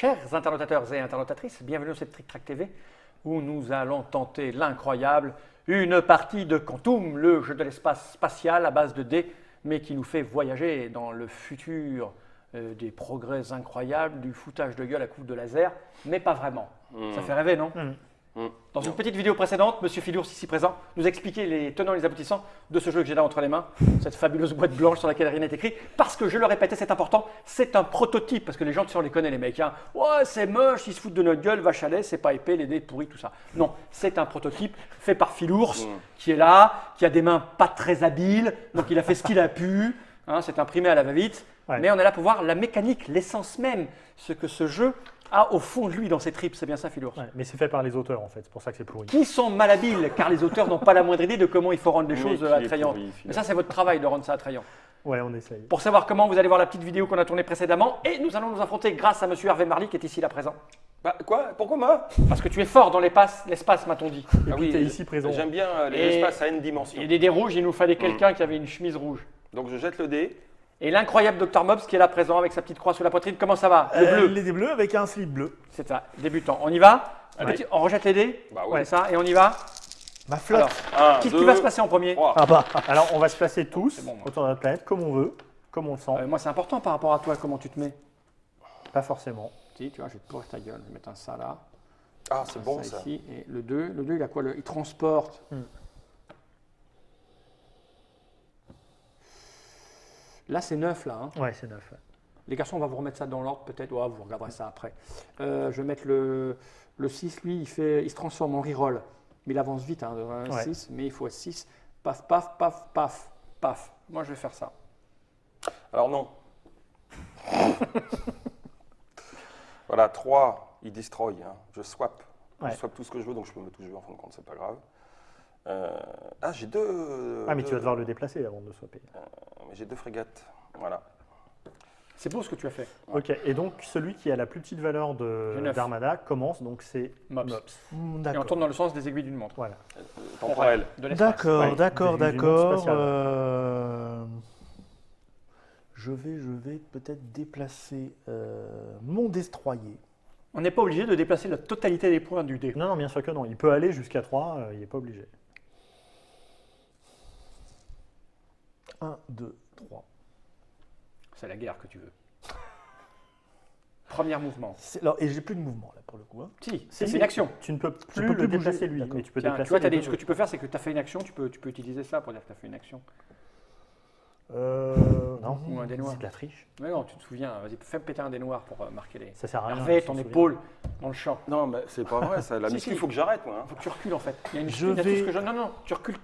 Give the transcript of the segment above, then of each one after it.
Chers internautateurs et internautatrices, bienvenue dans cette Trick Track TV où nous allons tenter l'incroyable, une partie de Quantum, le jeu de l'espace spatial à base de dés, mais qui nous fait voyager dans le futur des progrès incroyables, du foutage de gueule à coups de laser, mais pas vraiment. Ça fait rêver, non? Dans une petite vidéo précédente, Monsieur Philours, ici présent, nous expliquait les tenants et les aboutissants de ce jeu que j'ai là entre les mains, cette fabuleuse boîte blanche sur laquelle rien n'est écrit, parce que je le répétais, c'est important, c'est un prototype, parce que les gens, on les connaît les mecs, hein. Ouais, c'est moche, ils se foutent de notre gueule, vache à lait, c'est pas épais, les dés pourris, tout ça. Non, c'est un prototype fait par Philours, qui est là, qui a des mains pas très habiles, donc il a fait ce qu'il a pu, hein, c'est imprimé à la va-vite, mais on est là pour voir la mécanique, l'essence même, ce que ce jeu a au fond de lui dans ses tripes, c'est bien ça Philours. Ouais, mais c'est fait par les auteurs en fait, c'est pour ça que c'est pourri. Qui sont malhabiles, car les auteurs n'ont pas la moindre idée de comment il faut rendre les choses attrayantes. Mais ça, c'est votre travail de rendre ça attrayant. Ouais, on essaye. Pour savoir comment, vous allez voir la petite vidéo qu'on a tournée précédemment et nous allons nous affronter grâce à Monsieur Hervé Marly qui est ici là présent. Bah quoi? Pourquoi moi? Parce que tu es fort dans l'espace, m'a-t-on dit. Et puis t'es ici présent. J'aime bien l'espace à n dimensions. Et des dés rouges, il nous fallait quelqu'un qui avait une chemise rouge. Donc je jette le dé. Et l'incroyable Dr Mobs qui est là présent avec sa petite croix sous la poitrine, comment ça va? Le bleu. Les dés bleus avec un slip bleu. C'est ça, débutant. On y va? Allez. On rejette les dés? Bah ouais. C'est ça, et on y va? Ma flotte. Alors, Un, qu'est-ce deux, qui va se passer en premier? 3. Ah bah. Alors on va se placer tous bon, moi. autour de la planète comme on veut, comme on le sent. Moi, c'est important par rapport à toi, comment tu te mets? Pas forcément. Si, tu vois, je vais te pourrir ta gueule. Je vais mettre un ça là. Ah, c'est bon ça. Ici, et le 2, il a quoi? Il transporte. Là, c'est 9, là. Hein. Ouais, c'est 9. Les garçons, on va vous remettre ça dans l'ordre, peut-être. Ouais, vous regarderez ça après. Je vais mettre le 6, lui, il se transforme en reroll. Mais il avance vite, hein, de 6, mais il faut 6. Paf, paf, paf, paf, paf. Moi, je vais faire ça. Alors non. Voilà, 3, il destroy. Hein. Je swap. Ouais. Je swap tout ce que je veux, donc je peux me tout jouer en fin de compte, c'est pas grave. Ah, j'ai deux. Ah, mais tu vas devoir le déplacer avant de swapper. Mais j'ai 2 frégates. Voilà. C'est beau ce que tu as fait. Ok, et donc celui qui a la plus petite valeur J'ai 9. d'Armada commence, donc c'est Mops. Mops. Et on D'accord. tourne dans le sens des aiguilles d'une montre. Voilà. Temporel. De l'espace. D'accord, Ouais, d'accord, du monde d'accord. spatial. Je vais peut-être déplacer mon destroyer. On n'est pas obligé de déplacer la totalité des points du dé. Non, non, bien sûr que non. Il peut aller jusqu'à 3, il n'est pas obligé. 1, 2, 3. C'est la guerre que tu veux. Premier mouvement. Alors, et j'ai plus de mouvement là pour le coup. Hein. Si, C'est c'est une action. Tu ne peux plus peux le plus bouger. déplacer lui, D'accord. mais tu peux Tiens, déplacer. tu vois, les ce deux que tu peux faire, c'est que tu as fait une action, tu peux utiliser ça pour dire que tu as fait une action. Non, Ou un dé noir. c'est de la triche. Mais non, tu te souviens, vas-y, fais péter un dé noir pour marquer les. Ça sert à rien. Hervé, je ton m'en souviens. épaule dans le champ. Non, mais c'est pas vrai, ça. La Si, mission, si. il faut que j'arrête, moi. Hein. Il faut que tu recules en fait. Il y a une Je il y a tout vais- ce que je... Non, non, tu recules.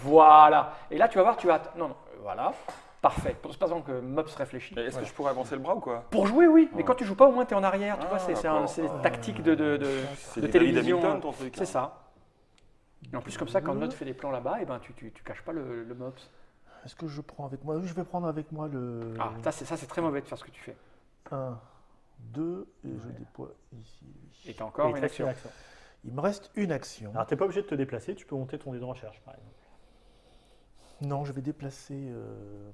Voilà. Et là, tu vas voir, tu vas. Non, non, voilà. Parfait. C'est pas tant que Mops réfléchit. Est-ce que je pourrais avancer le bras ou quoi? Pour jouer, oui. Mais quand tu joues pas, au moins, tu es en arrière. Tu vois, c'est d'accord. des tactiques de C'est de des télévision. Hamilton, ton truc. C'est ça. Et en plus, comme ça, quand Note fait des plans là-bas, eh ben, tu caches pas le Mops. Est-ce que je prends avec moi? Oui, je vais prendre avec moi le. Ah, ça, c'est très mauvais de faire ce que tu fais. 1, 2, et je déploie ici. Et tu as encore Et il une te reste une action. action. Il me reste une action. Alors, tu n'es pas obligé de te déplacer, tu peux monter ton dé de recherche, par exemple. Non, je vais déplacer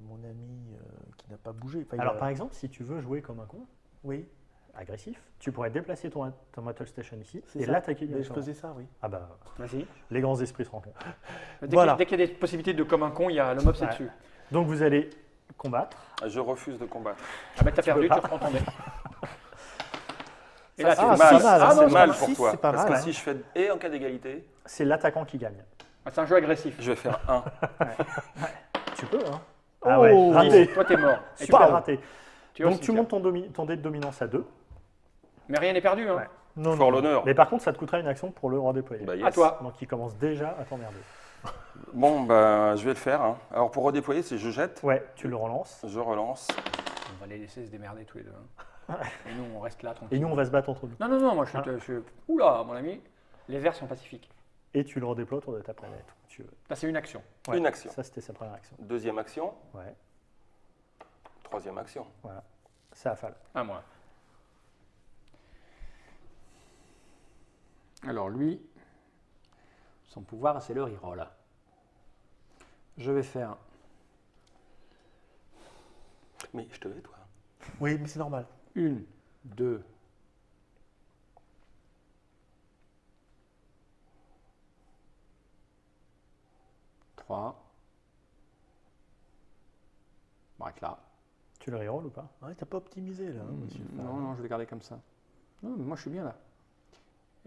mon ami qui n'a pas bougé. Enfin, il Alors, a- par exemple, si tu veux jouer comme un con, Oui, agressif, tu pourrais déplacer ton Battle Station ici c'est et ça. l'attaquer Mais je directement. faisais ça, oui. Ah bah, Vas-y. les grands esprits se rencontrent. Voilà. Dès qu'il y a des possibilités de comme un con, il y a le Mops est Ouais. dessus. Donc, vous allez combattre. Je refuse de combattre. Ah ben, t'as perdu, peux tu pas. reprends ton dé. Et Ça, là, c'est tu Ah, mal. c'est mal, Ah, hein, non, c'est c'est mal pas pour mal. toi. C'est pas Parce mal, que hein. si je fais et en cas d'égalité, C'est l'attaquant qui gagne. Ah, c'est un jeu agressif. je vais faire 1. Tu peux, hein. Oh, Ah ouais, raté. Toi, t'es mort. Et Super toi, raté. tu es au Donc, tu cimetière. montes ton dé de dominance à 2. Mais rien n'est perdu. Hein. Ouais. Non, Pour non. l'honneur. Mais par contre, ça te coûtera une action pour le redéployer. Bah, yes. À toi. Donc, il commence déjà à t'emmerder. Bon, bah, je vais le faire. Hein. Alors, pour redéployer, c'est je jette, Ouais, tu le relances. je relance. On va les laisser se démerder tous les deux. Hein. Et nous, on reste là tranquille. Et nous, on va se battre entre nous. Non, non, non, moi, je suis. Oula, mon ami, les vers sont pacifiques. Et tu le redéploies autour de ta planète. où tu veux. Là, c'est une action. Ouais, Une action. Ça, c'était sa première action. Deuxième action. Ouais, Troisième action. voilà. Ça affale. À moi. Alors, lui, son pouvoir, c'est le reroll. Je vais faire. Mais je te vais, toi. Oui, mais c'est normal. 1, 2, 3. On arrête là. Tu le reroll ou pas? Ouais, t'as pas optimisé là, hein, monsieur. Non, non, je vais le garder comme ça. Non, mais moi je suis bien là.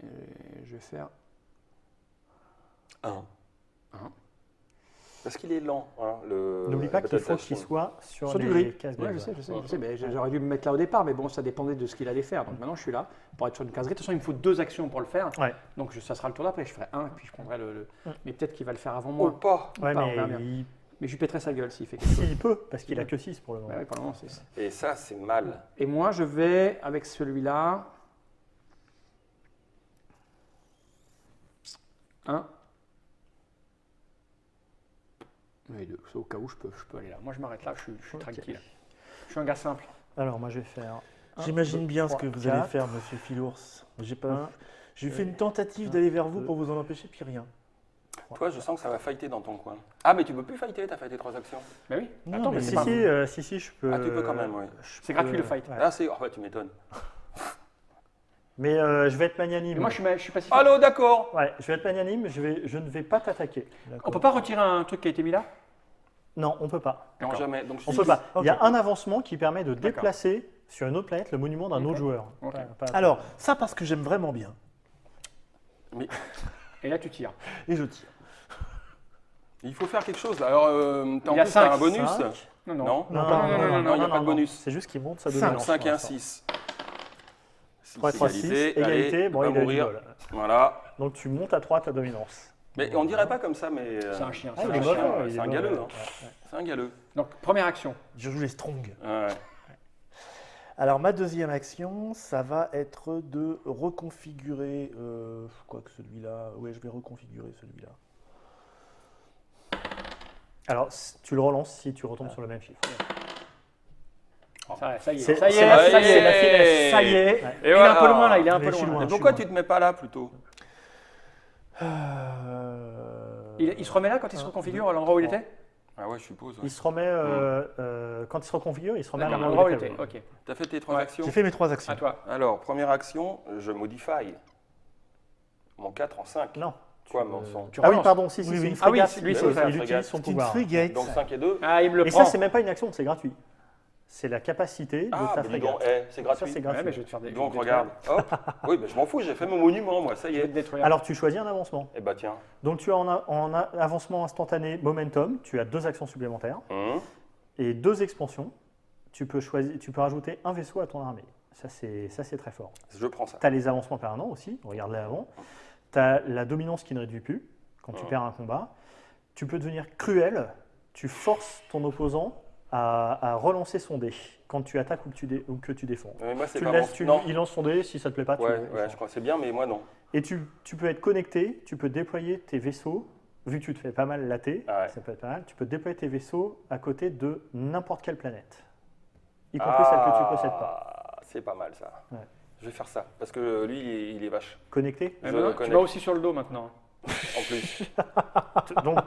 Et je vais faire 1. 1. Parce qu'il est lent. Hein, N'oublie pas la qu'il faut bataille qu'il soit sur du les gris. cases Ouais, grises. je sais. Mais j'aurais dû me mettre là au départ, mais bon, ça dépendait de ce qu'il allait faire. Donc maintenant je suis là pour être sur une case grise. De toute façon, il me faut 2 actions pour le faire. Ouais. Donc ça sera le tour d'après. Je ferai 1 et puis je prendrai Mais peut-être qu'il va le faire avant Oh, moi. pas. Ouais, Pas, on verra mais bien. Mais je lui pèterai sa gueule s'il fait quelque chose. il peut, parce qu'il a que 6 pour le moment. Ouais, pour le moment, c'est ça. Et ça, c'est mal. Et moi, je vais avec celui-là. 1. Et 2. C'est au cas où je peux aller là. Moi, je m'arrête là, je suis Ok. tranquille. Je suis un gars simple. Alors, moi, je vais faire. J'imagine bien ce que 3, vous allez 4. faire, monsieur Philours. J'ai pas. Un, J'ai fait une deux, tentative un, d'aller vers vous deux. pour vous en empêcher, puis rien. Toi, je sens que ça va fighter dans ton coin. Ah, mais tu peux plus fighter, t'as fighté 3 actions. Mais oui. Non, Attends, mais mais c'est c'est pas- pas. Si, je peux. Ah, tu peux quand même, oui. C'est gratuit le fight. Ouais. Ah, c'est. Oh, ouais, tu m'étonnes. Mais je vais être magnanime. Mais moi, je suis pacifique. Allô, d'accord. Ouais, je vais être magnanime, je ne vais pas t'attaquer. On peut pas retirer un truc qui a été mis là? Non, on peut pas. Non, jamais. Donc, On je peut dis- pas. Il y a Ok. un avancement qui permet de déplacer sur une autre planète le monument d'un Ok. autre joueur. Ok. Alors, ça parce que j'aime vraiment bien. Et là, tu tires. Et je tire. Il faut faire quelque chose. Là. Alors, t'as en Il y a plus t'as 5, un bonus. 5. Non, non. Non. Non, il n'y a pas de bonus. C'est juste qu'il monte sa Cinq. dominance. 5 et pour un l'instant. 6. 3, 3, 6, égalité. Allez, Bon, va il a mourir. du bol. Voilà. Donc tu montes à 3 ta dominance. Mais on dirait pas comme ça, mais. C'est un chien. Ah, c'est il un est chien. mauvais, il c'est est un mauvais. galeux, hein. Ouais, ouais. C'est un galeux. Donc, première action. Je joue les strong. Ouais. Alors, ma deuxième action, ça va être de reconfigurer. Quoi que celui-là. Ouais, je vais reconfigurer celui-là. Alors, tu le relances si tu retombes sur le même chiffre. Ça y est, C'est- ça y est, c'est la ça y est, la finesse. ça y est. Ouais. Il est un peu loin là, il est un Mais peu je suis loin. loin. Mais je pourquoi suis tu te mets pas là plutôt? Il se remet là quand il se reconfigure à l'endroit où il était? Ah ouais, je suppose. Ouais. Il se remet, quand il se reconfigure, il se remet à D'accord, à l'endroit l'endroit où où il il était. était. Ok. T'as fait tes 3 Ouais. actions? J'ai fait mes 3 actions. À toi. Alors, première action, je modifie mon 4 en 5. Non. Quoi, mon sang? Tu Ah oui, relances. pardon, si, Oui, c'est oui. une Ah oui, frégate. lui, c'est il une frégate. utilise son C'est une pouvoir. frégate. Donc 5 et 2. Ah, il me le Et prend. ça, c'est même pas une action, c'est gratuit. C'est la capacité de Ah, ta mais dis donc, frégate. c'est Ça, gratuit. c'est Ouais, gratuit. mais je vais te faire des. Donc je vais te regarde, hop. Oui, mais je m'en fous, j'ai fait mon monument, moi, ça y Je vais est. te détruire. Alors, tu choisis un avancement. Eh bah tiens. Donc, tu as en avancement instantané momentum, tu as 2 actions supplémentaires et 2 expansions. Tu peux rajouter un vaisseau à ton armée. Ça, c'est très fort. Je prends ça. Tu as les avancements permanents aussi, regarde là avant. Tu as la dominance qui ne réduit plus quand tu perds un combat. Tu peux devenir cruel, tu forces ton opposant à relancer son dé quand tu attaques ou que tu défends. Mais moi, c'est Tu pas le laisses, non. il lance son dé, si ça te plaît pas, Ouais, tu ouais, je crois que c'est bien, mais moi, non. Et tu peux être connecté, tu peux déployer tes vaisseaux, vu que tu te fais pas mal latter, Ah ouais. ça peut être pas mal, tu peux déployer tes vaisseaux à côté de n'importe quelle planète, y compris celle que tu possèdes pas. C'est pas mal, ça. Ouais. Je vais faire ça, parce que lui, il est vache. Connecté. Eh Je ben non, tu connecte. vas aussi sur le dos maintenant. En plus. Donc,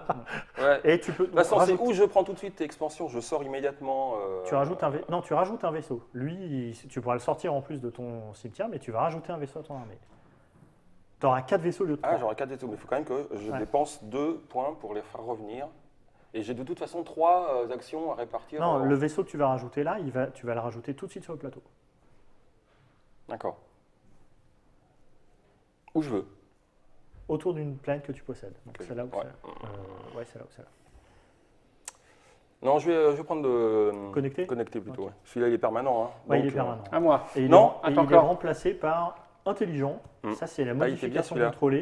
Ouais. et tu peux. De toute façon, c'est rajouter- où je prends tout de suite tes expansions, je sors immédiatement. Tu rajoutes non, tu rajoutes un vaisseau. Lui, tu pourras le sortir en plus de ton cimetière, mais tu vas rajouter un vaisseau à ton armée. Tu auras 4 vaisseaux au lieu de 3. Ah, j'aurais 4 vaisseaux, mais il faut quand même que je Ouais. dépense 2 points pour les faire revenir. Et j'ai de toute façon 3 actions à répartir. Non, le vaisseau que tu vas rajouter là, tu vas le rajouter tout de suite sur le plateau. D'accord. Où je veux. Autour d'une planète que tu possèdes. Donc Ok. c'est là où Ouais. c'est. Ouais, c'est là où c'est là. Non, je vais prendre de. Connecté plutôt. Ok. Ouais. Celui-là, il est permanent. Hein. Ouais, Donc, il est permanent. À moi. Et il Non, est, et attends il est encore. remplacé par intelligent. Ça, c'est la Ah, il était bien, modification celui-là. contrôlée.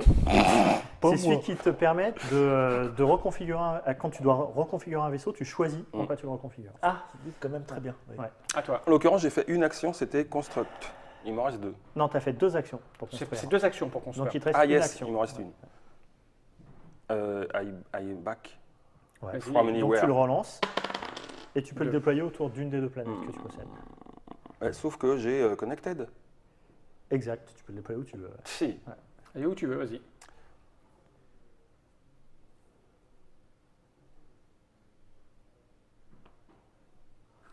Pas C'est celui moi. qui te permet de reconfigurer. Quand tu dois reconfigurer un vaisseau, tu choisis pourquoi tu le reconfigures. Ah, c'est quand même très bien. oui. Ouais. À toi. En l'occurrence, j'ai fait une action, c'était construct. Il m'en reste 2. Non, tu as fait 2 actions pour C'est construire. 2 actions pour construire. Donc il te reste Ah une yes, action. il m'en reste une. I back. Ouais. Vas-y. From Donc anywhere. tu le relances et tu peux le Deux. déployer autour d'une des 2 planètes que tu possèdes. Ouais, sauf que j'ai connected. Exact, tu peux le déployer où tu veux. Si. Allez où tu veux, vas-y.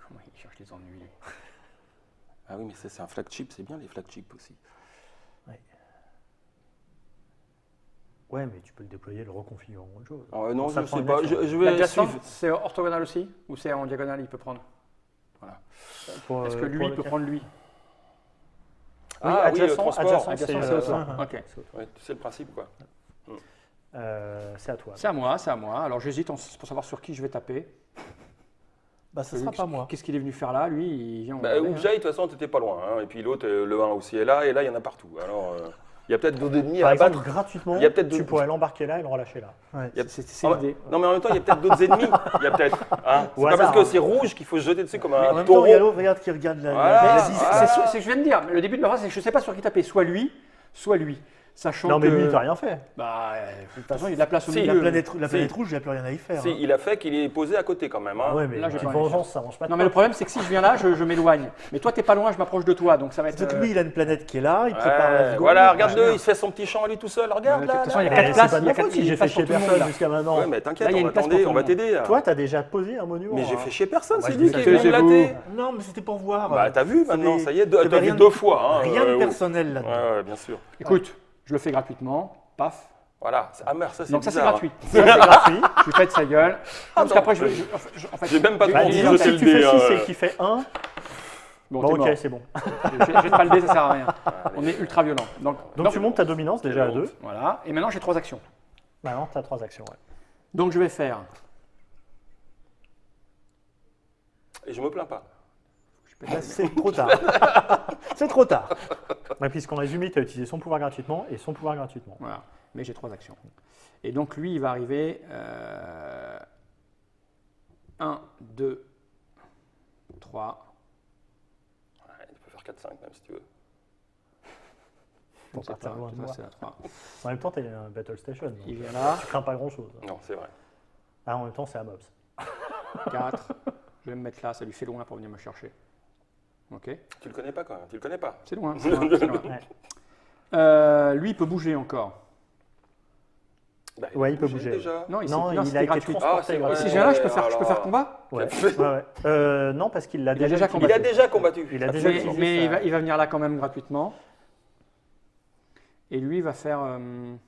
Comment il cherche les ennuis, lui. Ah oui, mais ça, c'est un flagship, c'est bien les flagships aussi. Ouais, mais tu peux le déployer, le reconfigurer en autre chose. Non, Ça je prend sais une pas. action. Je vais L'adjacent, suivre. c'est orthogonal aussi? Ou c'est en diagonale, il peut prendre? Est-ce que lui, il peut prendre lui? Ah oui, le adjacent, transport. adjacent, Adjacent, c'est c'est autre. un. Ok. Ouais, c'est le principe, quoi. C'est à toi. C'est à moi, c'est à moi. Alors j'hésite pour savoir sur qui je vais taper. Bah, ce sera pas moi. Qu'est-ce qu'il est venu faire là? Lui, il vient. Bah, Oubjaï, de toute façon, t'étais pas loin. Hein. Et puis l'autre, le 1 aussi est là, et là, il y en a partout. Alors, il y a peut-être d'autres ennemis Par à exemple, abattre. gratuitement, Il y a peut-être tu deux- pourrais l'embarquer là et le relâcher là. Ouais. Il y a- C'est Ah ouais. l'idée. Non, mais en même temps, il y a peut-être d'autres ennemis. Il y a peut-être. Hein. C'est Au pas parce hasard, que hein. c'est rouge qu'il faut se jeter dessus comme En un même temps, taureau. il y a l'autre, regarde, qui regarde Voilà. la C'est distance. ce que je viens de dire. Le début de ma phrase, c'est que je ne sais pas sur qui taper. Soit lui, soit lui. Sachant Non, mais que. lui, il t'a rien fait. Bah, de toute façon, il y a de la place au Si, milieu. La planète Si. rouge, il n'y a plus rien à y faire. Si, hein. il a fait qu'il est posé à côté quand même. Hein. Ah ouais, mais Là, j'ai petite pas rien vengeance, ça mange pas de Non, mais le pain. problème, c'est que si je viens là, je m'éloigne. Mais toi, t'es pas loin, je m'approche de toi. Donc ça va être. Surtout que lui, il a une planète qui est là, il Ouais, prépare la seconde. voilà, regarde-le, il se fait son petit champ à lui tout seul. Regarde De là. toute façon, il y a là. quatre Eh, places, c'est pas de il y a ma faute quatre- si il y a j'ai pas fait pour chier tout le monde, personne là. jusqu'à maintenant. Ouais, mais t'inquiète, Là, il y a on va une place pour attendre, tout on le va t'aider. là. Toi, t'as déjà posé un monument. Mais j'ai hein. fait chier personne, c'est je lui dis, qui est venu me taisez-vous. latter. Non, mais c'était pour voir. Bah t'as vu maintenant, C'était- ça y est, t'avais t'as vu rien- 2 fois. Hein, Rien de ouais. personnel là-dedans. Ouais, ouais, bien sûr. Écoute, je le fais gratuitement. Paf. Voilà, ah merde, ça c'est Donc ça, c'est bizarre. gratuit. Ça, c'est gratuit. Je lui pète sa gueule. Parce qu'après, je vais. En fait, J'ai même pas j'ai- trop Bah, envie j'ai- de disons, jeter si le tu dé. fais 6 hein. et qu'il fait 1, Bon, bon, t'es ok, mort. c'est bon. Je jette pas le dé, ça sert à rien. On est ultra violent. Donc tu montes ta dominance déjà à 2. Voilà. Et maintenant, j'ai 3 actions. Maintenant, tu as 3 actions. Ouais. Donc je vais faire. Et je me plains pas. Là, c'est trop tard. C'est trop tard. Ouais, puisqu'on résume, tu as utilisé son pouvoir gratuitement et son pouvoir gratuitement. Voilà. Mais j'ai 3 actions. Et donc lui, il va arriver. 1, 2, 3. Ouais, tu peux faire 4-5 même si tu veux. Pour partir loin de moi. C'est la 3. En même temps, tu as un Battle Station. Donc, Il vient là. tu crains pas grand chose. Non, c'est vrai. Ah, en même temps, c'est à Mobs. 4. Je vais me mettre là. Ça lui fait loin pour venir me chercher. Ok. Tu le connais pas quand même, tu le connais pas. C'est loin. C'est loin, c'est loin. Ouais. Lui, il peut bouger encore. Bah, Ouais, il peut bouge bouger. déjà. Non, Non, il c'était a été gratuit. Ah, transporté. c'est gratuit. vrai. Si je viens là, je peux alors. faire combat. Ouais. Ouais, ouais. Non, parce qu'il l'a Il a déjà déjà utilisé. Il a déjà combattu. Il a déjà Mais, utilisé mais sa- il va venir là quand même gratuitement. Et lui, il va faire 1.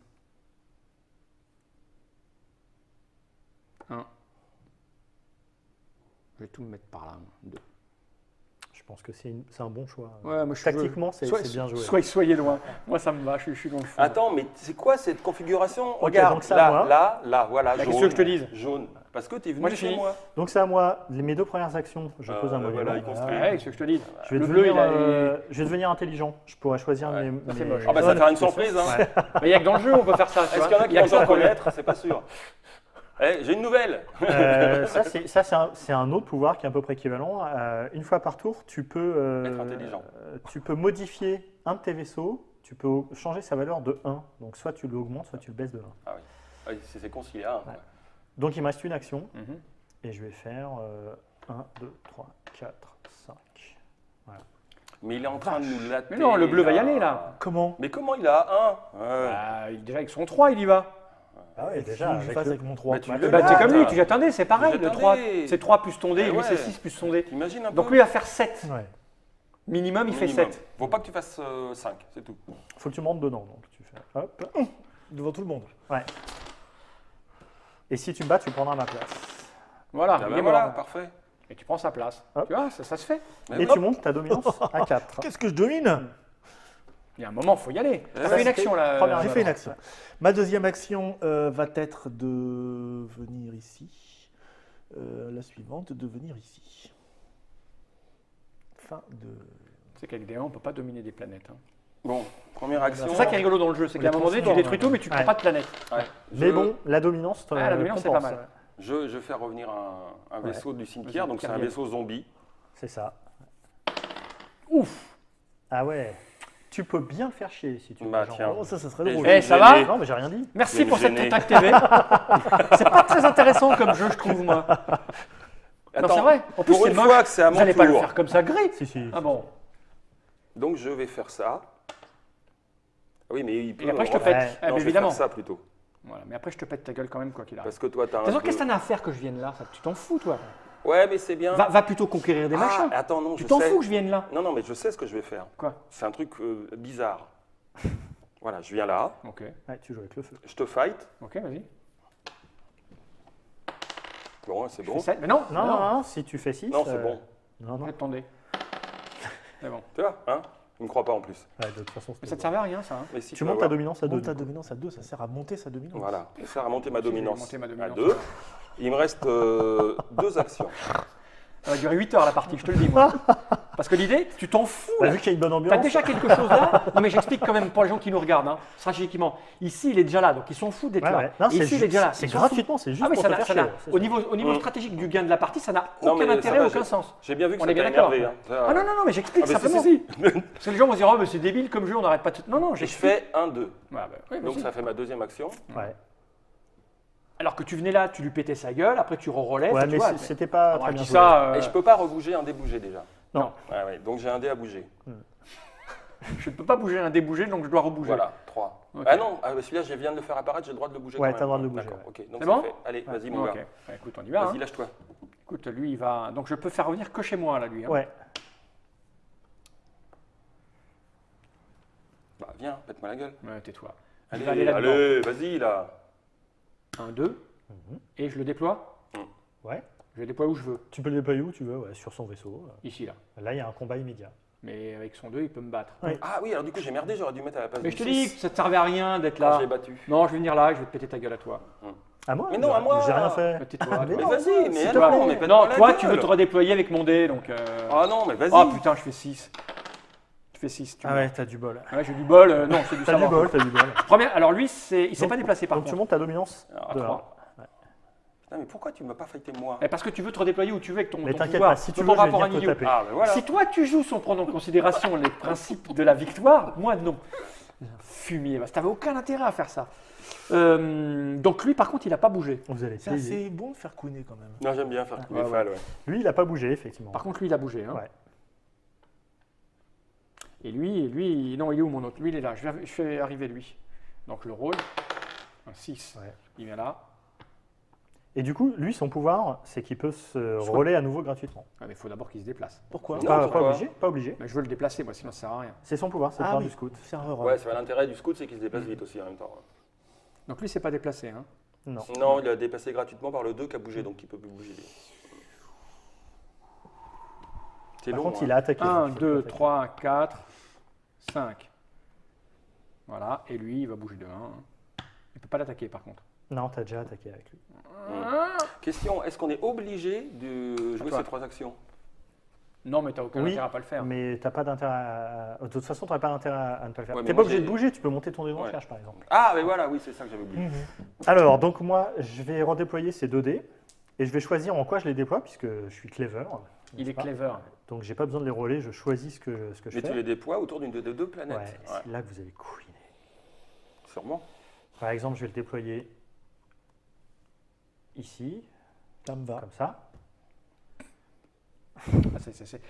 Je vais tout me mettre par là. 2. Je pense que c'est un bon choix. Ouais, moi, je Tactiquement, c'est bien joué. Soyez loin. Moi, ça me va. Je suis dans le fond. Attends, mais c'est quoi cette configuration? Ok, Regarde, donc ça, moi. là, voilà, Bah, jaune. qu'est-ce que je te dise? Jaune. Parce que t'es venu Moi, j'ai chez fini. moi. Donc c'est à moi. Mes 2 premières actions, je pose un monument. voilà, il construit. Ouais, c'est ce que je te dis. Je vais, Le bleu, devenir, je vais devenir intelligent. Je pourrais choisir Ouais. mes. c'est moche. Ah bah ça va faire une surprise. Hein. Ouais. Mais il y a que dans le jeu, on peut faire ça. tu Est-ce vois. qu'il y en a qui Il y a vont que ça s'en qu'on aime. connaître? C'est pas sûr. Eh, j'ai une nouvelle. C'est un autre pouvoir qui est à peu près équivalent. Une fois par tour, tu peux, Être intelligent. tu peux modifier un de tes vaisseaux. Tu peux changer sa valeur de 1. Donc soit tu l'augmentes, soit tu le baisses de 1. Ah oui, c'est conciliant. Ouais. Donc il me reste une action. Mhm. Et je vais faire 1, 2, 3, 4, 5. Mais il est en train de nous latter. Mais non, le bleu va y aller, là. Comment? Mais comment il a 1? Bah, déjà, avec son 3, il y va. Ah ouais, Déjà, déjà. je avec fasse le- avec mon 3. Mais tu Bah, le Bah, t'es lattes. comme lui, tu jettes un dé, c'est pareil. Tu Le jettes un 3, dé. c'est 3 plus ton dé, Eh lui, c'est ouais. 6 plus son dé. T'imagines un peu? Donc lui, il va faire 7. Ouais. Minimum, il fait Minimum. 7. Faut pas que tu fasses 5, c'est tout. Faut que tu montes dedans. Donc tu fais hop. Devant tout le monde. Ouais. Et si tu me bats, tu prendras ma place. Voilà, Ah il ben est voilà, mort. parfait. Et tu prends sa place. Hop. Tu vois, ça se fait. Mais Et hop. tu montes ta dominance à 4. Qu'est-ce que je domine? Il y a un moment, il faut y aller. Eh T'as ouais, fait une action, là. première J'ai fait une action. Ma deuxième action va être de venir ici. La suivante, de venir ici. Fin de... C'est qu'avec des 1, on ne peut pas dominer des planètes. hein. Bon, première action. C'est ça qui est rigolo dans le jeu, c'est qu'à un moment donné, tu transports, détruis tout, mais tu ne prends ouais. pas de planète. Ouais. Mais bon, la dominance, Ah, la dominance, c'est pas compense. mal. Je fais revenir un vaisseau du cimetière, donc c'est un Carrière. vaisseau zombie. C'est ça. Ouf. Ah ouais. Tu peux bien le faire chier si tu veux. Bah, genre. tiens. Oh, ça serait Et drôle. je vais Eh, ça me va gêner. Non, mais j'ai rien dit. Merci Je vais pour me cette gêner. Track TV. C'est pas très intéressant comme jeu, je trouve, moi. Non, c'est vrai. En plus, pour c'est une moche. fois que c'est à Vous mon n'allez pas le tour. faire comme ça, gris. Si, si. Ah bon. Donc je vais faire ça. Ah oui, mais il peut. Et après, je te enfin, pète. Ouais. Ah, non, mais je vais évidemment. faire ça plutôt. Voilà. Mais après, je te pète ta gueule quand même, quoi qu'il arrive. Parce que toi, t'as De un. toute façon, peu- qu'est-ce que t'en as à faire que je vienne là? Tu t'en fous, toi. Ouais, mais c'est bien. Va plutôt conquérir des machins. Attends, non, Tu je t'en sais. fous que je vienne là. Non, non, mais je sais ce que je vais faire. Quoi? C'est un truc bizarre. Voilà, je viens là, Ok, Ouais, tu joues avec le feu. je te fight. ok, vas-y. Bon, c'est Je bon. fais 7, mais non, Non, non, non, si tu fais 6. Non, c'est bon. Non, non. Attendez. C'est bon. Tu vois, hein? Il me croit pas en plus. Ouais, de toute façon, Mais c'est ça te servait à rien, ça. Hein. Mais si Tu vas montes ta voir. dominance à 2. Monte ta dominance à 2, ça sert à monter sa dominance. Voilà, ça sert à monter ma Si, je vais dominance monter ma à dominance. 2. Il me reste 2 actions. Ça va durer 8 heures la partie, je te le dis moi. Parce que l'idée, tu t'en fous. Bah, là. vu qu'il y a une bonne ambiance. T'as déjà quelque chose là. Non mais j'explique quand même pour les gens qui nous regardent, hein, stratégiquement. Ici, il est déjà là, donc ils sont fous d'être Ouais, là. ouais. Non, Et ici, il est déjà là. c'est Ils sont gratuitement, c'est juste Ah oui, pour ça te n'a, faire ça chier. n'a- c'est au ça. niveau stratégique du gain de la partie, ça n'a Non, aucun mais intérêt, ça va, aucun sens. J'ai bien vu que On ça est bien t'a d'accord. énervé. Hein. Ça- Ah non, non, non, mais j'explique Ah, mais simplement. si, Parce que les gens vont se dire, oh, mais c'est débile comme jeu, on n'arrête pas de... Non, non, Et je j'explique. fais 1-2. Ouais, bah, oui, Donc vas-y. ça fait ma deuxième action. Ouais, Alors que tu venais là, tu lui pétais sa gueule, après tu relèves. ouais tu mais vois, c'était pas Alors, très je bien dis joué. ça, Et je peux pas rebouger un dé bougé déjà. Non. Ouais, ouais. Donc j'ai un dé à bouger. je ne peux pas bouger un débouger, donc je dois rebouger. Voilà, 3. Ok. Ah non, celui-là je viens de le faire apparaître, j'ai le droit de le bouger. Ouais, quand t'as même. le droit de le bouger, D'accord, ouais. ok. Donc C'est c'est bon fait. Allez, vas-y mon Ok. gars. Bah, écoute, on y va. Vas-y, hein. lâche-toi. Écoute, lui, il va... Donc je peux faire revenir que chez moi, là, lui. Hein. Ouais. Bah viens, pète-moi la gueule. Ouais, tais-toi. Allez, Il va aller là-dedans. allez, vas-y là. 1, 2. Et je le déploie. Ouais. Je le déploie où je veux. Tu peux le déployer où tu veux, ouais, sur son vaisseau. Ici, là. Là, il y a un combat immédiat. Mais avec son 2, il peut me battre. Ouais. Ah oui, alors du coup j'ai merdé, j'aurais dû mettre à la place Mais du je te dis six que ça ne servait à rien d'être quand là. j'ai battu. Non, je vais venir là et je vais te péter ta gueule à toi. À moi Mais non, à moi. J'ai rien fait. Mais tais-toi. Mais toi. Mais vas-y, mais s'il te alors, plaît. mais pète-moi Non, la toi, tu veux gueule. te redéployer avec mon dé, donc... Ah non, mais vas-y. Oh putain, je fais 6. Je fais 6. Ah ouais, t'as du bol. Ouais, j'ai du bol. Non, c'est du T'as du savoir. bol, t'as du bol. Première, alors lui, il s'est Donc- pas déplacé par Donc tu contre. montes ta dominance Alors, à de 3. Putain, mais pourquoi tu m'as pas fighté moi? Parce que tu veux te redéployer où tu veux avec ton, Mais ton t'inquiète pouvoir. pas, si tu Donc, veux, on je va vais pour un venir te idiot. taper. Ah ben voilà. Si toi tu joues sans prendre en considération les principes de la victoire, moi non. Fumier, bah, t'avais aucun intérêt à faire ça. Donc lui par contre il n'a pas bougé. Vous allez C'est payer. assez bon de faire couiner quand même. Non, j'aime bien faire couler Ouais, Fall, ouais. Lui, il a pas bougé, effectivement. Par contre lui il a bougé. Hein. Ouais. Et lui, non il est où mon autre? Lui il est là, je fais arriver lui. Donc je le rôle, un 6, Ouais. il vient là. Et du coup, lui, son pouvoir, c'est qu'il peut se relayer à nouveau gratuitement. Ah, mais il faut d'abord qu'il se déplace. Pourquoi Non, Pas pourquoi obligé, pas obligé. Mais je veux le déplacer moi sinon ça sert à rien. C'est son pouvoir, c'est le Ah pouvoir oui, du scout. serveur. Ouais, c'est l'intérêt du scout, c'est qu'il se déplace vite aussi en même temps. Donc lui c'est pas déplacé. Hein. Non. Non, il a dépassé gratuitement par le 2 qui a bougé, donc il peut plus bouger. C'est Par long. contre, hein. il a attaqué. 1, donc, 2, il faut 3, 4, 5. Voilà, et lui il va bouger de 1. Il peut pas l'attaquer par contre. Non, t'as déjà attaqué avec lui. Question, est-ce qu'on est obligé de jouer toi. ces 3 actions? Non mais t'as aucun Oui, intérêt à pas le faire. Mais t'as pas d'intérêt De toute façon, t'aurais pas d'intérêt à ne pas le faire. Ouais, mais T'es moi, pas obligé j'ai- de bouger, tu peux monter ton dé de Ouais. recherche, par exemple. Ah, mais voilà, oui, c'est ça que j'avais oublié. Alors, donc moi, je vais redéployer ces 2 dés. Et je vais choisir en quoi je les déploie, puisque je suis clever. Il n'est-ce est pas clever. Donc, j'ai pas besoin de les rouler, je choisis ce que je Mais fais. tu les déploies autour d'une de deux planètes. Ouais, Ouais, c'est là que vous allez couiner. sûrement. Par exemple, je vais le déployer ici, Ça me va. comme ça. Ah,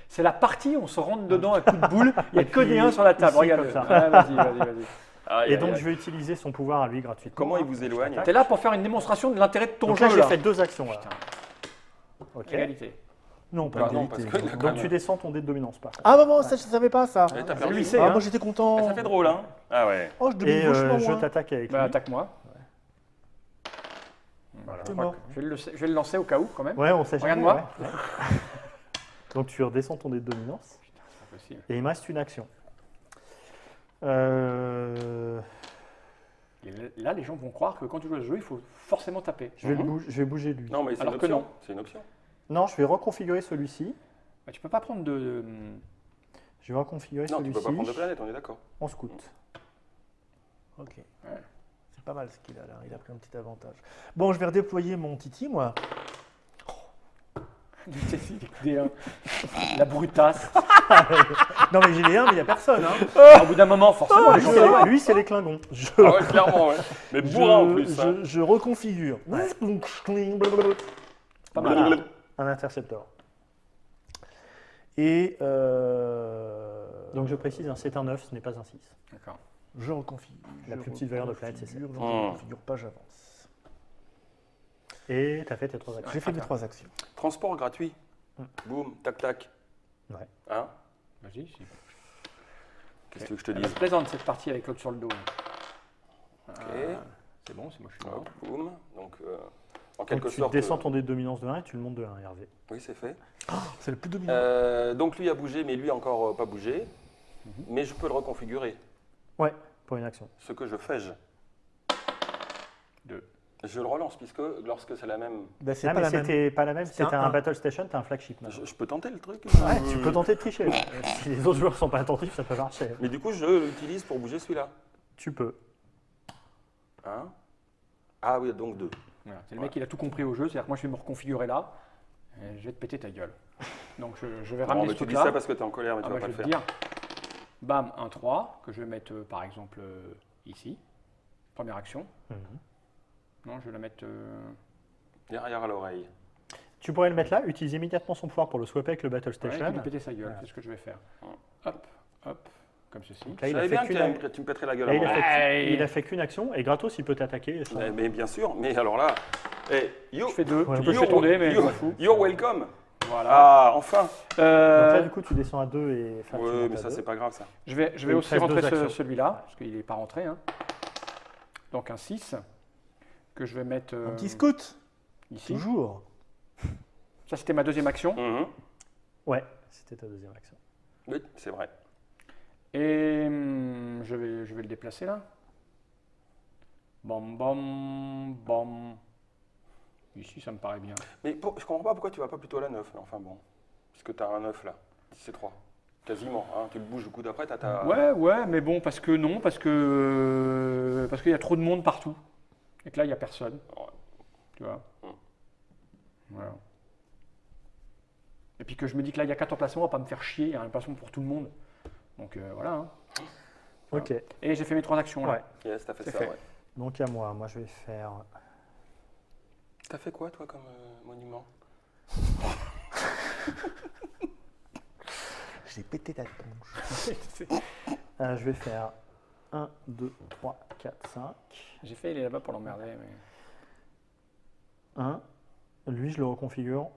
c'est la partie, on se rentre dedans à coup de boule, il n'y a que des 1 sur la table, ici, regarde. comme ça. Vas-y. Aïe, Et aïe, donc, aïe. je vais utiliser son pouvoir à lui gratuitement. Comment il vous Je éloigne t'attaque. T'es là pour faire une démonstration de l'intérêt de ton Donc jeu, là, j'ai là. fait 2 actions. Là. Putain, Ok. égalité. Non, pas Bah de non, qualité. parce que- Donc, tu descends ton dé de dominance, par contre. Ah maman, ça je savais pas ça. Eh, t'as c'est perdu. lui, c'est, Ah hein. moi j'étais content. Ah, ça fait drôle, hein? Ah ouais. Oh je domine Et vachement je moins. t'attaque avec Bah, lui. attaque-moi. Voilà. T'es mort. Je vais le lancer au cas où, quand même. Ouais, on sait jamais. Regarde-moi. ouais. Donc, tu redescends ton dé de dominance. C'est pas possible. Et il me reste une action. Et là, les gens vont croire que quand tu joues à ce jeu, il faut forcément taper. Je vais bouger lui. Non, mais c'est une Alors que option. non. C'est une option. Non, je vais reconfigurer celui-ci. Bah, tu peux pas prendre de... Je vais reconfigurer Non, tu peux celui-ci pas prendre de planète, on est d'accord. en scout. Ok. C'est pas mal ce qu'il a là. Il a pris un petit avantage. Bon, je vais redéployer mon Titi moi. des 1. La brutasse. Non mais j'ai les 1 mais il n'y a personne. Hein. Au bout d'un moment, forcément, les gens sont là. Lui, c'est les Klingons. Ah ouais, clairement, ouais. Mais bourrin en plus. hein. je reconfigure. Pas mal. Un intercepteur. Et Donc, je précise, c'est un 9, ce n'est pas un 6. D'accord. je reconfigure. La plus petite valeur de planète, c'est Je Hmm. reconfigure pas, j'avance. Et tu as fait tes 3 actions. J'ai fait mes 3 actions. Transport gratuit. Boum, tac, tac. Ouais. Hein? Vas-y. Si. Qu'est-ce que tu veux que je te Elle va dise? être plaisante cette partie avec l'autre sur le dos. Ok. C'est bon, c'est moi je suis mort. Hop, boum. Donc, en Donc quelque tu sorte. descends ton dé de dominance de 1 et tu le montes de 1, Hervé. Oui, c'est fait. C'est le plus dominant. Donc lui a bougé, mais lui encore pas bougé. Mhm. Mais je peux le reconfigurer. Ouais, pour une action. Ce que je fais, je le relance, puisque lorsque c'est la même. Bah, c'est Ah, pas mais la même. c'était pas la même, C'est c'était un un un. Battle Station, t'as un flagship maintenant. Je peux tenter le truc. Ouais, tu peux tenter de tricher. Si les autres joueurs sont pas attentifs, ça peut marcher. Mais du coup, je l'utilise pour bouger celui-là. Tu peux. Hein? Ah oui, donc 2. Voilà, c'est le mec, il a tout compris au jeu, c'est-à-dire que moi je vais me reconfigurer là, et je vais te péter ta gueule. Donc je vais Non, ramener mais ce tu dis truc-là. ça parce que tu es en colère, mais Ah tu bah, vas pas je le vais faire. te dire, bam, un 3, que je vais mettre par exemple ici, première action. Mhm. Non, je vais la mettre. Derrière à l'oreille. Tu pourrais le mettre là, utiliser immédiatement son pouvoir pour le swapper avec le Battle Ouais, Station. et lui péter sa gueule, Voilà. c'est ce que je vais faire. Hop, hop, comme ceci. Là, Je il a savais fait bien qu'une que tu me pèterais la gueule là, à il a moi. fait- Ouais. il a fait qu'une action et gratos il peut t'attaquer. sans- Mais bien sûr, mais alors là, yo, Je fais 2, Ouais, tu peux you're- jeter ton dé, mais je you're- m'en fous. you're welcome. Voilà. Ah, enfin. Donc là du coup tu descends à 2 et enfin, tu Oui, montes mais à ça 2. c'est pas grave ça. Je vais il aussi te reste rentrer deux actions. celui-là, parce qu'il n'est pas rentré. Hein. Donc un 6, que je vais mettre Un petit scout, ici. toujours. Ça, c'était ma deuxième action. Mhm. Ouais, c'était ta deuxième action. Oui, c'est vrai. Et je vais le déplacer là. Bam, bam, bam. Ici, ça me paraît bien. Mais je comprends pas pourquoi tu vas pas plutôt à la 9, mais enfin bon. Puisque tu as un 9 là, c'est 3. Quasiment, hein. Tu le bouges le coup d'après, tu as ta. Ouais, mais bon, parce que non, parce qu'il y a trop de monde partout. Et que là, il n'y a personne. Ouais. Tu vois. Mm. Voilà. Et puis que je me dis que là, il y a 4 emplacements, on va pas me faire chier, il y a un emplacement pour tout le monde. Donc voilà. Hein. Ok, Et j'ai fait mes 3 actions là. Ouais. Yes, t'as fait C'est ça, fait. ouais. donc à moi, je vais faire... T'as fait quoi toi comme monument? J'ai pété ta tronche. je vais faire 1, 2, 3, 4, 5. J'ai fait, il est là-bas pour l'emmerder. Mais... 1. Lui, je le reconfigure.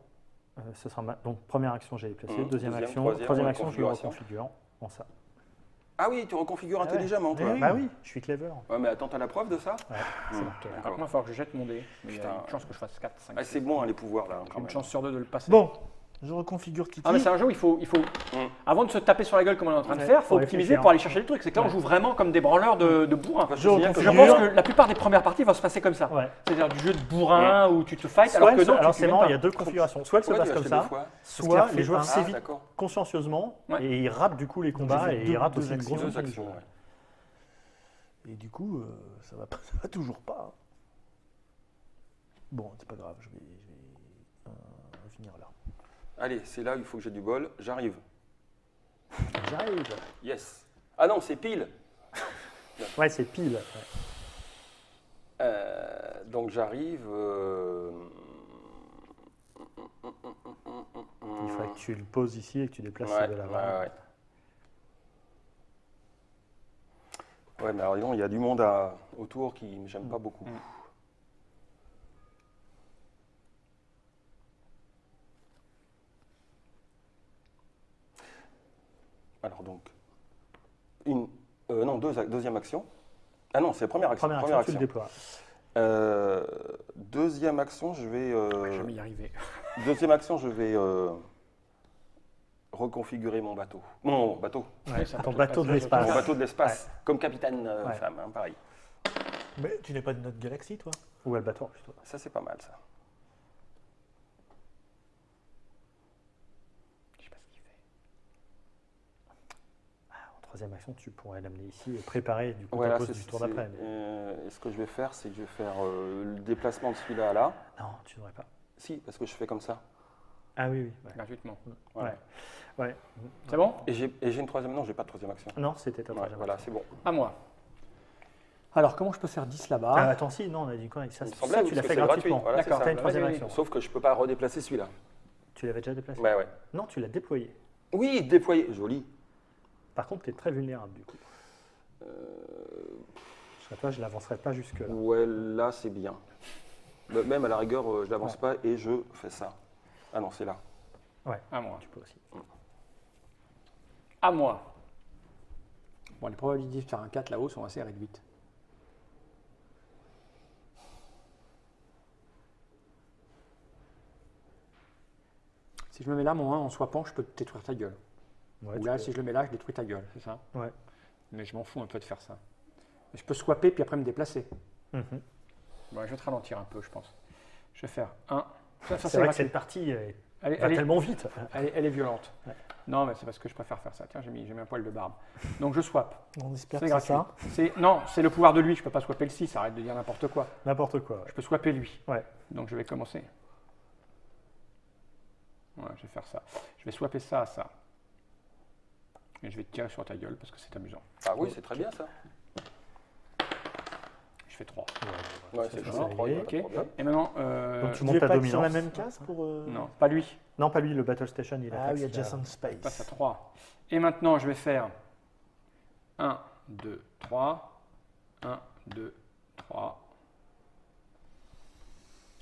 Ce sera donc première action, j'ai déplacé. Deuxième Deuxième, action, troisième, troisième action, je le reconfiguration. reconfigure en ça. Ah oui, tu reconfigures Ah ouais. intelligemment toi. Eh oui. Bah oui, je suis clever. Ouais, mais attends, t'as la preuve de ça? Ouais, c'est marqué. Par contre, il va falloir que je jette mon dé. Mais il y a Putain. une chance que je fasse 4, 5. Ah, c'est bon hein, les pouvoirs là. J'ai Quand une même. chance sur 2 de le passer. Bon, je reconfigure Titi. Ah, mais c'est un jeu où il faut avant de se taper sur la gueule comme on est en train de Ouais, faire, il faut faut optimiser réfléchir. pour aller chercher les trucs. C'est que là, on joue vraiment comme des branleurs de bourrin. Enfin, Je je me souviens que Je reconfigure. pense que la plupart des premières parties vont se passer comme ça. Ouais. C'est-à-dire du jeu de bourrin où tu te fights Soit alors que elle se- non, alors tu c'est viens marrant, pas. il y a deux configurations. Soit elle se Pourquoi passe tu comme l'as ça, acheté 2 fois? qu'il a soit fait les joueurs un. Ah, s'évitent d'accord. consciencieusement Ouais. et ils ratent du coup les combats j'ai et fait ils ratent deux aussi une actions. grosse Deux partie du actions, jeu. ouais. Et du coup, ça va toujours pas. hein. Bon, c'est pas grave, je vais finir là. Allez, c'est là où il faut que j'ai du bol. J'arrive. J'arrive. Yes. Ah non, c'est pile. Ouais, c'est pile. Ouais. Donc j'arrive. Il faudrait que tu le poses ici et que tu déplaces Ouais, de là-bas. ouais. Ouais, mais alors disons, il y a du monde autour qui ne j'aime pas beaucoup. Alors donc, deuxième action. Ah non, c'est première action. Première action, tu le déploies. Deuxième action, je vais. Je vais y arriver. Deuxième action, je vais reconfigurer mon bateau. Mon bateau. Ouais, ça ton te bateau de passe, l'espace. Mon bateau de l'espace. Comme capitaine Ouais. femme, hein, pareil. Mais tu n'es pas de notre galaxie, toi? Ou Albator plutôt. Ça, c'est pas mal, ça. Je sais pas ce qu'il fait. En troisième action, tu pourrais l'amener ici et préparer du coup Voilà, ta pause du tour c'est- d'après. et ce que je vais faire, c'est que je vais faire le déplacement de celui-là à là. Non, tu n'aurais pas. Si, parce que je fais comme ça. Ah oui, oui. Ouais. Gratuitement. Voilà. Ouais. C'est bon? Et j'ai une troisième. Non, j'ai pas de troisième action. Non, c'était ta Ouais, troisième voilà, action. c'est bon. À moi. Alors, comment je peux faire 10 là-bas? Attends, si, non, on a dit quoi? Ça, Il me ça, semblait, tu l'as parce fait que c'est gratuit. gratuitement. Voilà, c'est D'accord, ça. t'as une troisième Vas-y, action. Sauf que je peux pas redéplacer celui-là. Tu l'avais déjà déplacé? Ouais, ouais. Non, tu l'as déployé. Oui, déployer. Joli. Par contre, tu es très vulnérable du coup. Je serais toi, je l'avancerai pas jusque-là. Ouais, là, c'est bien. Même à la rigueur, je l'avance pas et je fais ça. Ah non, c'est là. À moi. Tu peux aussi. À moi. Bon, les probabilités de faire un 4 là-haut sont assez réduites. Si je me mets là, mon 1 en swappant, je peux te détruire ta gueule. Ouais, Ou tu là, peux. si je le mets là, je détruis ta gueule, c'est ça? Ouais. Mais je m'en fous un peu de faire ça. Mais je peux swapper puis après me déplacer. Mhm. Bon, je vais te ralentir un peu, je pense. Je vais faire 1. C'est vrai que cette partie va tellement vite. Elle est violente. Ouais. Non, mais c'est parce que je préfère faire ça. Tiens, j'ai mis un poil de barbe. Donc je swap. On espère C'est que c'est gratuit. ça. Non, c'est le pouvoir de lui. Je ne peux pas swapper le 6. Arrête de dire n'importe quoi. N'importe quoi. Ouais. Je peux swapper lui. Ouais. Donc je vais commencer. Ouais, je vais faire ça. Je vais swapper ça à ça. Et je vais te tirer sur ta gueule parce que c'est amusant. Ah oui, c'est très bien ça. Je fais 3. Ouais, c'est ça juste va 3, aller. Ok. Et maintenant, Donc tu Tu montes veux ta pas être sur la dominance. même case pour. non, pas lui. Non, pas lui, le Battle Station, il Ah attaque. oui, c'est Adjacent Je passe à Space. 3. Et maintenant, je vais faire 1, 2, 3. 1, 2, 3.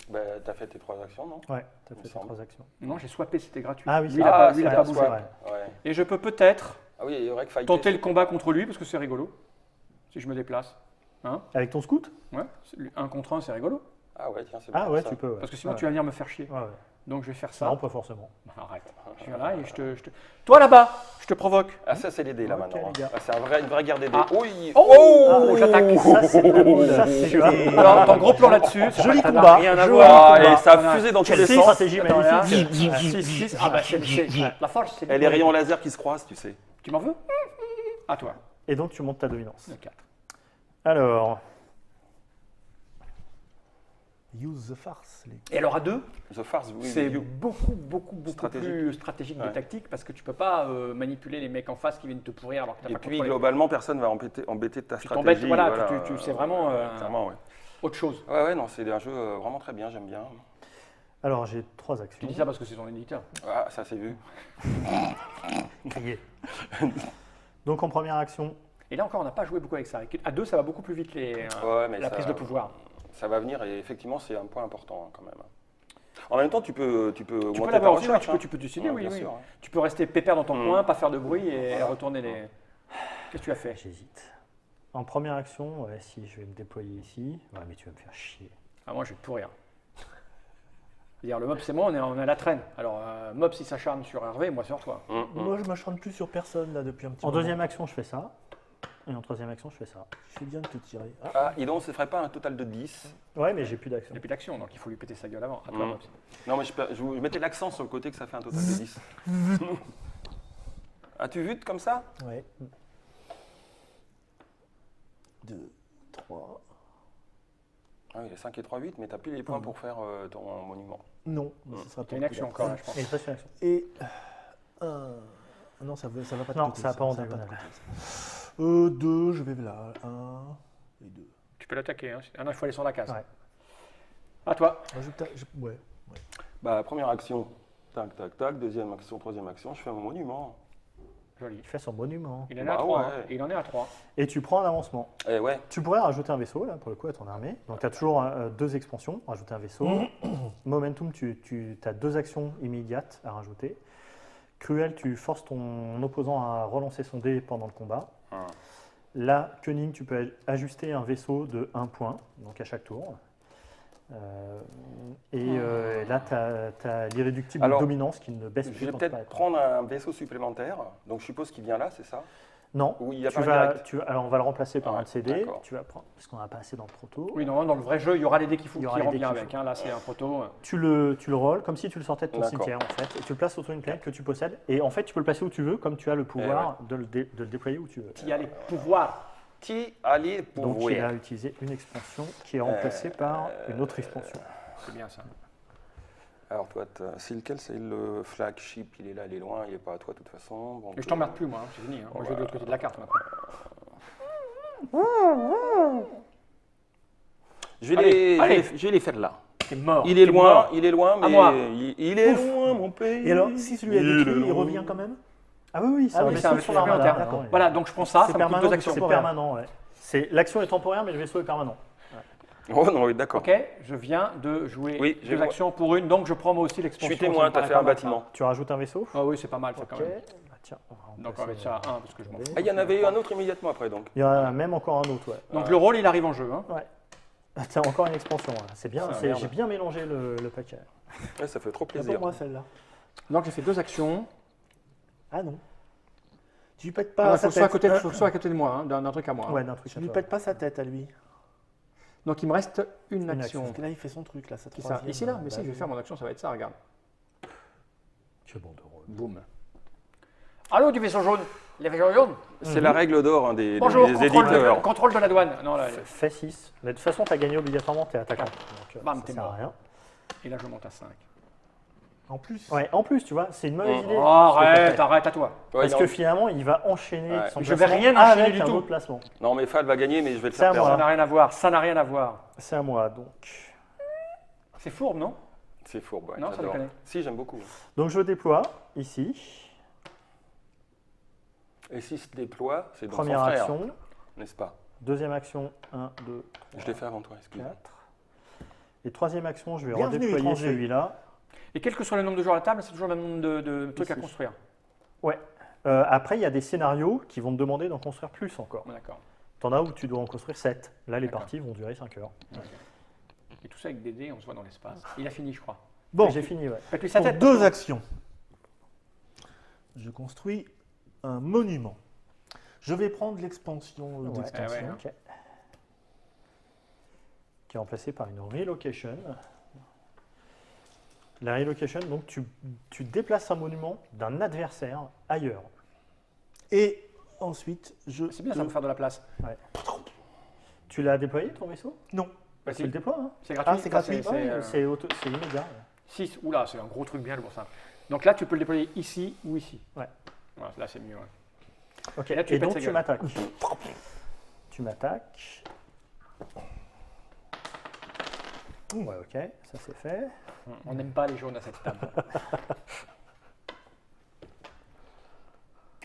Bah, t'as fait tes 3 actions, non? Ouais, t'as Il me fait semble. 3 actions. Non, j'ai swappé, c'était gratuit. Ah oui, lui, c'est il a vrai. pas, lui, il a c'est pas vrai, bougé. ouais. Ouais. Et je peux peut-être Ah oui, il y aurait que fighter. tenter le combat contre lui parce que c'est rigolo. Si je me déplace. Avec ton scout? Ouais, 1 contre 1, c'est rigolo. Ah ouais, tiens, c'est Ah bon, ouais, ça. tu peux. Ouais. Parce que sinon, Ouais. tu vas venir me faire chier. Ouais, ouais. Donc, je vais faire ça. Non, pas forcément. Arrête. Je viens là et je te. Toi là-bas, je te provoque. Ah, ça, c'est les dés là Ok, maintenant. les gars. Ah, c'est une vraie guerre des dés. Ah. Oui. Oh, j'attaque. Ça, c'est vraiment Ça, la- c'était- Alors, ton gros plan là-dessus. Joli Ça n'a combat. rien à joli voir. Ah, combat. et ça a Voilà. fusé dans tous Quelle les sens. stratégie Attends, là. magnifique. 6, ah bah c'est la force, c'est Et les rayons laser qui se croisent, tu sais. Tu m'en veux? À toi. Et donc tu montes ta dominance. Le 4. Alors, Use the farce. Et alors à 2, The Farce, oui. c'est you. beaucoup Stratégique. plus stratégique Ouais. de tactique parce que tu peux pas manipuler les mecs en face qui viennent te pourrir alors que tu Et pas puis, contrôlé. globalement, personne ne va embêter de ta Tu stratégie. t'embêtes, voilà, c'est vraiment, Clairement, ouais. Autre chose. Ouais, ouais, non, c'est un jeu vraiment très bien, j'aime bien. alors j'ai 3 Tu actions. dis ça parce que c'est ton éditeur. Ah, ça, c'est vu. Crier. Donc en première action, Et là encore, on n'a pas joué beaucoup avec ça. À 2, ça va beaucoup plus vite Ouais, mais la ça, prise de pouvoir. Ça va venir et effectivement, c'est un point important quand même. En même temps, tu peux Tu peux augmenter ta l'avoir aussi, recherche. tu peux décider, Ouais, oui, bien oui. sûr, hein. Tu peux rester pépère dans ton Mm. coin, pas faire de bruit et retourner les. Qu'est-ce que tu as fait? j'hésite. En première action, ouais, si je vais me déployer ici. Ouais, mais tu vas me faire chier. Ah, moi, je vais te pourrir. C'est-à-dire, le mob, c'est moi, on est à la traîne. Alors, mob, s'il s'acharne sur Hervé, moi sur toi. Moi, je m'acharne plus sur personne là depuis un petit En moment. deuxième action, je fais ça. Et en troisième action, je fais ça. Je fais bien de te tirer. Ah, Ah, et donc, ça ne ferait pas un total de 10. Ouais, mais j'ai plus d'action. Il n'y a plus d'action, donc il faut lui péter sa gueule avant. À toi, Mm. mob. Non, mais je mettais l'accent sur le côté que ça fait un total de 10. As-tu vu comme ça? ouais. 2, 3. Ah oui, il y a 5 et 3, 8, mais tu n'as plus les points pour faire ton monument. Non, mais ce sera T'as une action encore, là, je pense. Et il te reste une action. Et. Non, ça va pas te Non, coûter, ça va pas en va te diagonale. coûter. 2, je vais là. 1 et 2. Tu peux l'attaquer, hein. Ah non, il faut aller sur la case. Ouais. À toi. Ouais. Bah, première action, tac, tac, tac. Deuxième action, troisième action, je fais mon monument. Joli. Tu fais son monument. Il en est Bah à 3. ouais. Et il en est à 3. Et tu prends un avancement. Eh ouais. Tu pourrais rajouter un vaisseau, là, pour le coup, à ton armée. Donc, tu as toujours 2 expansions, rajouter un vaisseau. Momentum, tu as 2 actions immédiates à rajouter. Cruel, tu forces ton opposant à relancer son dé pendant le combat. Ah. Là, Cunning, tu peux ajuster un vaisseau de 1 point, donc à chaque tour. Là, tu as l'irréductible Alors, dominance qui ne baisse Je plus vais quand tu peut-être perds. prendre un vaisseau supplémentaire. Donc, je suppose qu'il vient là, c'est ça? Non, Ou il y a tu pas vas, direct? alors on va le remplacer par Ah, un de ces dés. d'accord. Tu vas prendre, parce qu'on n'a pas assez dans le proto. Oui, normalement, dans le vrai jeu, il y aura les dés qu'il faut Il y qui aura les rentrent dés bien qu'il avec. faut. Hein. Là, c'est un proto. Tu le rolls comme si tu le sortais de ton D'accord. cimetière en fait, et tu le places autour d'une planète que tu possèdes. Et en fait, tu peux le placer où tu veux, comme tu as le pouvoir de le déployer où tu veux. Il y a les pouvoirs. Qui allait pour Donc voir. il a utilisé une expansion qui est remplacée par une autre expansion. C'est bien ça. Alors, toi, c'est lequel? C'est le flagship, il est là, il est loin, il n'est pas à toi de toute façon. Donc, Et je t'emmerde plus, moi. Hein. C'est fini. Hein. Moi, je vais de l'autre côté de la carte maintenant. je Allez. vais les faire là. T'es mort. Il est T'es loin, mort. il est loin, À mais moi. il est loin, mon pays. Et alors, si celui a détruit, il revient quand même? Ah oui, c'est Ah un oui, vaisseau c'est un sur vaisseau l'armada. supplémentaire. D'accord. Voilà, donc je prends ça. C'est Ça me coûte 2 permanent, actions. C'est permanent, ouais. L'action est temporaire, mais le vaisseau est permanent. Oh non, oui, d'accord. Ok, je viens de jouer Oui, je 2 vois. actions pour une, donc je prends moi aussi Je l'expansion. suis témoin, ça me tu as paraît fait pas un mal, bâtiment. ça. Tu rajoutes un vaisseau. Ah oui, c'est pas mal ça Ok. quand même. Tiens, on va Donc on va mettre ça à 1 parce que je m'en fous. Ah, il y en avait eu un autre immédiatement après, donc. Il y en a même encore un autre, ouais. Donc le rôle, il arrive en jeu. Hein. T'as encore une expansion, là. C'est bien, Ah, merde. j'ai bien mélangé le paquet. Ouais, ça fait trop C'est plaisir. pour moi celle-là. Donc j'ai fait 2 actions. Ah non. Tu lui pètes Il pas faut sa que ce soit à tête. côté, faut que ce soit à côté de moi, hein, d'un truc à moi. hein. Ouais, d'un truc Tu à lui toi. pètes pas sa tête à lui. Donc il me reste une Une action. Parce que là, il fait son truc, là, sa Qui ça troisième. Ici là Mais si, Bah, je vais faire mon action, ça va être ça, regarde. C'est bon de rôle. Boum. Allô, du vaisseau jaune. Les vaisseaux jaunes. C'est la règle d'or hein, des Bonjour, éditeurs. contrôle de la douane. Non, là, Fais 6. Mais de toute façon, t'as gagné obligatoirement, t'es attaquant. Donc, Bam, ça t'es sert à mort. rien. et là je monte à 5. En plus. Ouais, en plus, tu vois, c'est une mauvaise idée. Oh, ce que t'as arrête, fait. arrête à toi. Ouais, Parce non. que finalement, il va enchaîner Ouais. son Je vais placement rien enchaîner avec du un tout. autre placement. Non, mais Fal va gagner, mais je vais le C'est à faire moi. Ça perdre. n'a rien à voir, ça n'a rien à voir. C'est à moi, donc. C'est fourbe, non? C'est fourbe, ouais, Non, ça j'adore. déconne. Si, j'aime beaucoup. Donc, je déploie ici. Et si se déploie, c'est dans Première son frère, action. n'est-ce pas? Deuxième action, 1, 2, Je l'ai fait avant toi, excuse-moi. 4. Et troisième action, je vais Bienvenue, redéployer étranger. celui-là. Et quel que soit le nombre de joueurs à la table, c'est toujours le même nombre de trucs à Ici. construire. Ouais. Après, il y a des scénarios qui vont te demander d'en construire plus encore. Bon, d'accord. T'en as où tu dois en construire 7. Là, les D'accord. parties vont durer 5 heures. Et tout ça avec des dés, on se voit dans l'espace. Il a fini, je crois. Bon, J'ai fini, ouais. Faites-lui sa pour tête. deux actions. Je construis un monument. Je vais prendre l'expansion Ouais. d'extension. Ah ouais, hein. Ok. Qui est remplacé par une relocation. La relocation, donc tu déplaces un monument d'un adversaire ailleurs. Et ensuite, je. C'est bien ça pour faire de la place. Tu l'as déployé ton vaisseau Non. Bah, Tu le déploies, hein c'est gratuit. Ah, c'est gratuit. C'est immédiat. 6, oula, c'est un gros truc bien pour ça. Donc là, tu peux le déployer ici ou ici. Ouais. Voilà, là, c'est mieux. Ouais. Ok, Et là, tu et pètes donc sa tu gueule. m'attaques. Tu m'attaques. Ouais, ok, ça c'est fait. On n'aime pas les jaunes à cette table.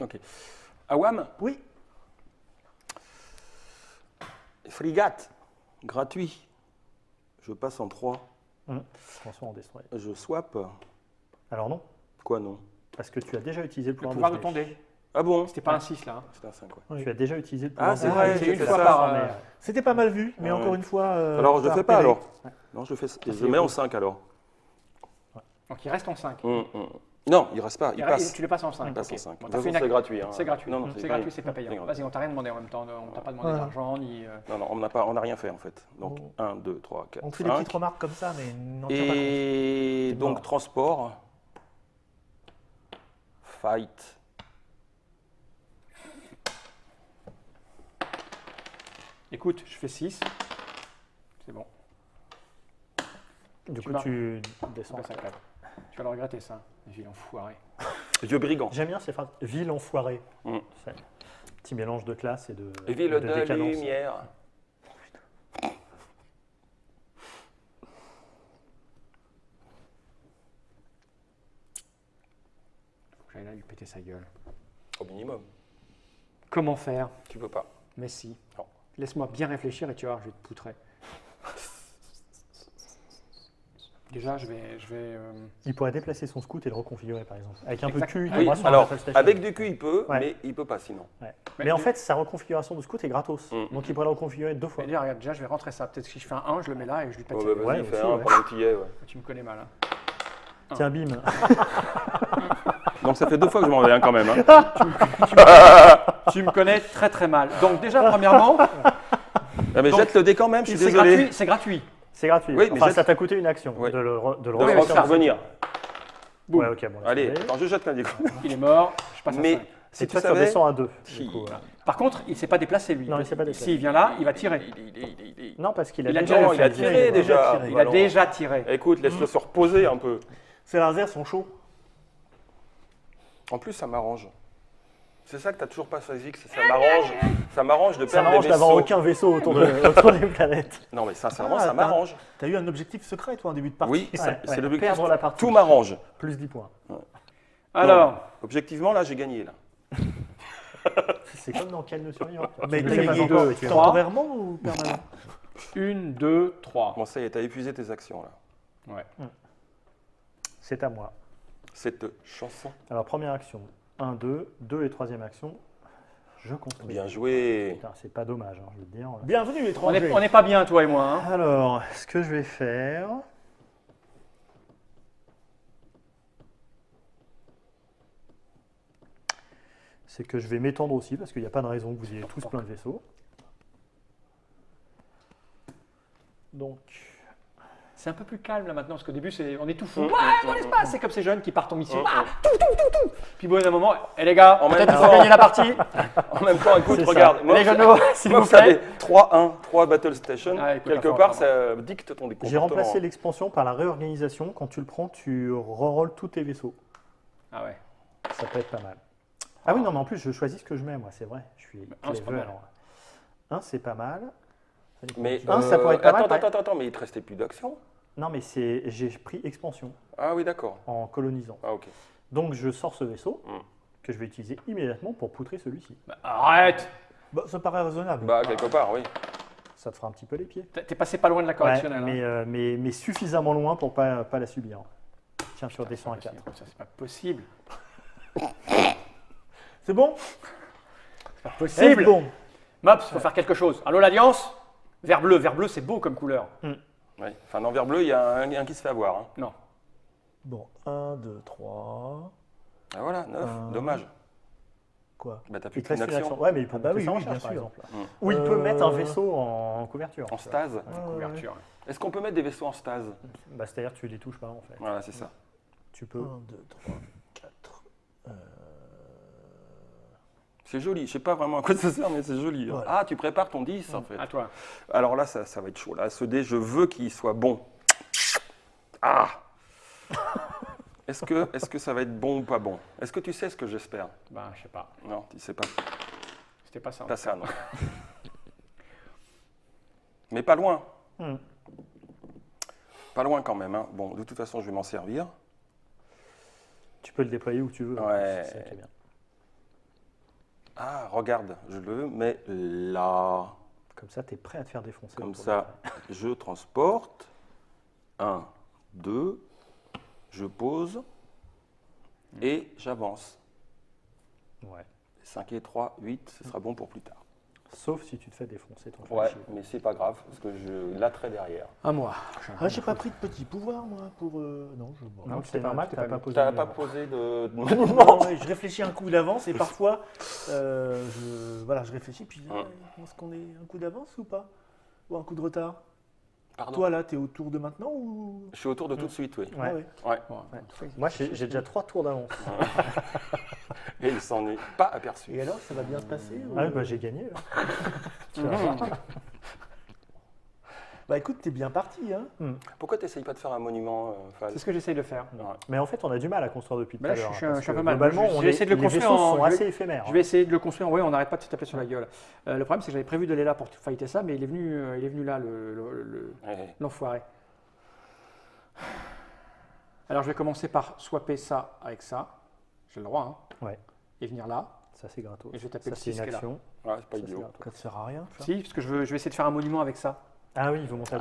Ok. Awam, Oui. frigate, gratuit. Je passe en 3. Transforme en destroy. Je swap. Alors non, Quoi, non? parce que tu as déjà utilisé le Le pouvoir, pouvoir de ce ton dé. dé. Ah bon? C'était pas un 6 là. hein. C'est un 5, ouais. Oui. Tu as déjà utilisé le Ah, pouvoir. c'est de vrai, ce dé. j'ai une fait fois ça. par. C'était pas mal vu, mais Ah encore ouais. une fois. Alors, je le par fais pas, Pérec. alors? Non, je le fais. Je le mets en 5, alors. Donc il reste en 5. Non, il reste pas, il passe. Tu le passes en 5. Il passe en 5. Bon, De t'as toute fait façon, une c'est gratuit. hein. C'est gratuit. Non, non, c'est gratuit, c'est pas payant. gratuit. Vas-y, on t'a rien demandé en même temps. On t'a pas demandé Ouais. d'argent ni. Non, non, on n'a rien fait, en fait. Donc, Bon. 1, 2, 3, 4, On fait des 5. petites remarques comme ça, mais n'en tient pas compte. Et T'es donc, mort. transport. Fight. Écoute, je fais 6. C'est bon. Du Tu coup, vas- tu On descends. passe à 4. Tu vas le regretter ça. Vilain enfoiré. Vieux brigand. J'aime bien ces phrases. Ville enfoirée. Mm. C'est un petit mélange de classe et de, Ville de de décadence. lumière. J'allais là lui péter sa gueule. Au minimum. Comment faire? Tu peux pas. Mais si. Non. Laisse-moi bien réfléchir et tu vois, je vais te poutrer. Déjà, je vais. Il pourrait déplacer son scout et le reconfigurer, par exemple. Avec un peu de Exact. cul, il Oui, tombera sur alors, la battle station. avec du cul, il peut, Ouais. mais il peut pas sinon. Mais en fait, sa reconfiguration de scout est gratos. Mm. Donc il pourrait le reconfigurer 2 fois. Mais déjà, regarde, déjà, je vais rentrer ça. Peut-être que si je fais un 1, je le mets là et je lui pète Oh, sa bah, gueule. vas-y, Ouais, fais aussi, un ouais. pendant que tu y es, ouais. Tu me connais mal. Hein. Tiens, bim. Donc ça fait 2 fois que je m'en vais un quand même. Hein. Tu me connais très très mal. Donc déjà, premièrement, Ah, mais Donc, jette le dé quand même, je suis c'est désolé. gratuit. C'est gratuit. C'est gratuit. Oui, mais Enfin, jette- ça t'a coûté une action Ouais. de le De le remettre faire revenir. Boum. Ouais, ok, bon. laisse Allez, tomber. attends, je jette l'un des coups. Il est mort. Je passe à Mais 5. si Et tu toi, tu savais... redescends à 2. Si. Par contre, il ne s'est pas déplacé lui. Non, il s'est pas déplacé. S'il vient là, il va tirer. Non, parce qu'il a Il a déjà déjà- Non, il a fait. tiré déjà. tiré. Il a Bah, déjà tiré. Écoute, laisse-le se reposer un peu. Ces lasers sont chauds. En plus, ça m'arrange. C'est ça que t'as toujours pas choisi, que ça m'arrange de Ça perdre m'arrange des d'avoir vaisseaux. aucun vaisseau autour des planètes. Non, mais sincèrement, Ah, ça t'as- m'arrange. T'as eu un objectif secret, toi, en début de partie. Oui, Ouais, c'est ouais, l'objectif. perdre la partie. Tout m'arrange. Plus 10 points. Alors, Objectivement, là, j'ai gagné. Là. C'est comme dans Quel ne survivra pas. Mais Tu t'as le fais pas gagné encore et tu es mort. temporairement ou permanemment 1, 2, 3. Bon, ça y est, t'as épuisé tes actions, là. Ouais. C'est à moi. Cette chanson. Alors, première action. 1, 2, 2 et troisième action. Je construis. Bien joué. Putain, c'est pas dommage, hein, je veux te dire. Bienvenue On étranger. n'est pas bien, toi et moi. Hein. Alors, ce que je vais faire. C'est que je vais m'étendre aussi, parce qu'il n'y a pas de raison que vous ayez tous plein de vaisseaux. Donc, C'est un peu plus calme là maintenant, parce qu'au début, on est tout fou. Ouais, dans l'espace, c'est comme ces jeunes qui partent en mission. Ah, tout. Puis bon, à un moment, les gars, En même peut-être qu'il faut temps- gagner la partie. En même temps, écoute, C'est ça. regarde. Les genoux, s'il moi, vous vous savez, plaît. 3-1, 3 Battle Station, Ah, écoute, quelque enfin, part, enfin, ça dicte ton comportement. j'ai remplacé l'expansion par la réorganisation. Quand tu le prends, tu rerolles tous tes vaisseaux. Ah ouais. Ça peut être pas mal. Ah oui, non, mais en plus, je choisis ce que je mets, moi, c'est vrai. Je suis un, c'est pas clever, mal. alors. Un, c'est pas mal. Mais Un, ça pourrait être pas mal. attends, mais il te restait plus d'action. Non, mais j'ai pris expansion Ah oui, d'accord. en colonisant. Ah ok. Donc, je sors ce vaisseau Mm. que je vais utiliser immédiatement pour poutrer celui-ci. Bah, arrête. Bah, ça paraît raisonnable. Bah quelque part, oui. Ça te fera un petit peu les pieds. T'es passé pas loin de la correctionnelle. Ouais, hein. mais suffisamment loin pour pas la subir. Tiens, tu redescends à 4. Ça, c'est pas possible. C'est bon C'est pas C'est possible. bon. Mops, faut faire quelque chose. Allô, l'Alliance? Vert bleu, c'est beau comme couleur. Ouais. Enfin, dans vert bleu, il y a un qui se fait avoir. Hein. Non. Bon, 1, 2, 3. Ah voilà, 9, dommage. Quoi Bah t'as plus Il te qu'une reste une action. action. Ouais, mais il peut Ah bah monter oui, ça en oui, charge, bien par sûr. exemple. Mm. Ou il peut mettre un vaisseau en couverture. En stase. Couverture. Est-ce qu'on peut mettre des vaisseaux en stase? Bah, c'est-à-dire que tu les touches pas, en fait. Voilà, c'est ça. Tu peux. 1, 2, 3, 4. C'est joli. Je sais pas vraiment à quoi ça sert, mais c'est joli. Hein. Voilà. Ah, tu prépares ton 10 en fait. À toi. Alors là, ça va être chaud. Là, ce dé, je veux qu'il soit bon. Ah Est-ce que ça va être bon ou pas bon? Est-ce que tu sais ce que j'espère? Bah, je sais pas. Non, tu sais pas. C'était pas ça. Pas ça, non. Mais pas loin. Hmm. Pas loin quand même. Hein. Bon, de toute façon, je vais m'en servir. Tu peux le déployer où tu veux. Ouais. C'est ça qui est bien. Ah, regarde, je le mets là. Comme ça, tu es prêt à te faire défoncer. Comme autour ça, je transporte. 1, 2, je pose et j'avance. de- Ouais. 5 et 3, 8, ce sera bon pour plus tard. Sauf si tu te fais défoncer ton Ouais, flashy. mais c'est pas grave, parce que je l'attrais derrière. À moi. Ah, j'ai pas pris de petit pouvoir, moi, pour. Non, je. Bon. Non, c'est c'est pas normal, mal, tu n'as t'es pas pas posé. T'as de- pas posé de... Non, ouais, je réfléchis un coup d'avance et parfois, voilà, je réfléchis puis est-ce qu'on est un coup d'avance ou pas? Ou un coup de retard? Pardon. Toi là, t'es au tour de maintenant ou? Je suis autour de tout de suite, oui. Ouais. Ah ouais. Ouais. Bon, Moi, j'ai déjà 3 tours d'avance. Et il s'en est pas aperçu. Et alors, ça va bien se passer ou- Ah oui, bah, j'ai gagné. Là. Tu vas voir. Bah écoute, t'es bien parti, hein. Pourquoi t'essayes pas de faire un monument, Fal? C'est ce que j'essaye de faire. Ouais. Mais en fait, on a du mal à construire depuis tout Mais à là, l'heure. je suis parce un que peu mal. Globalement, Je on vais essayer de le les construire vaisseaux en- sont je vais- assez éphémères. Je vais essayer de le construire. Oui, on n'arrête pas de se taper sur la gueule. Le problème, c'est que j'avais prévu d'aller là pour fighter ça, mais il est venu là, Ouais. l'enfoiré. Alors, je vais commencer par swapper ça avec ça. J'ai le droit, hein. Ouais. Et venir là. Ça, c'est gratos. Et je vais taper Ça, le c'est 6 une qui est là. action. Ouais, c'est pas Ça, c'est idiot. gratos. Ça te sert à rien. ça. Si, parce que je vais essayer de faire un monument avec ça. Ah oui, il veut monter à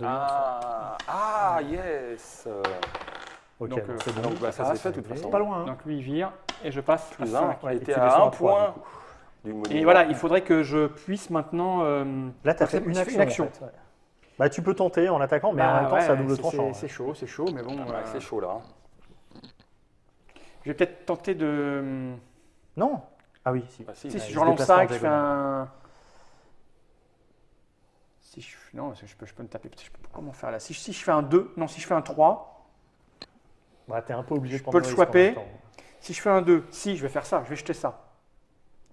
2 Yes. Ok, Donc, bon, c'est bon. Donc bah, ça c'est fait de toute façon. Pas loin. Hein. Donc, lui, il vire. Et je passe à Plus 1, 5. il et était tu à descends 1 à trois, point du coup. du monument. Et voilà, il faudrait que je puisse maintenant. Là, tu as c'est- fait une c'est action. une action. en fait, ouais. Bah, tu peux tenter en attaquant, mais en Bah même temps, ouais, ça double c'est- tranchant. C'est chaud, mais bon. Ouais, c'est chaud là. Hein. Je vais peut-être tenter de. Non. Ah oui, si. Bah, si, Si ouais. je se relance déplace ça en et que je fais diagonale. un. Si je... Non, je peux me taper. Comment faire là si je fais un 2, non, si je fais un 3, Bah, t'es un peu obligé de Je prendre peux le risque en swapper. même temps. si je fais un 2, si je vais faire ça, je vais jeter ça.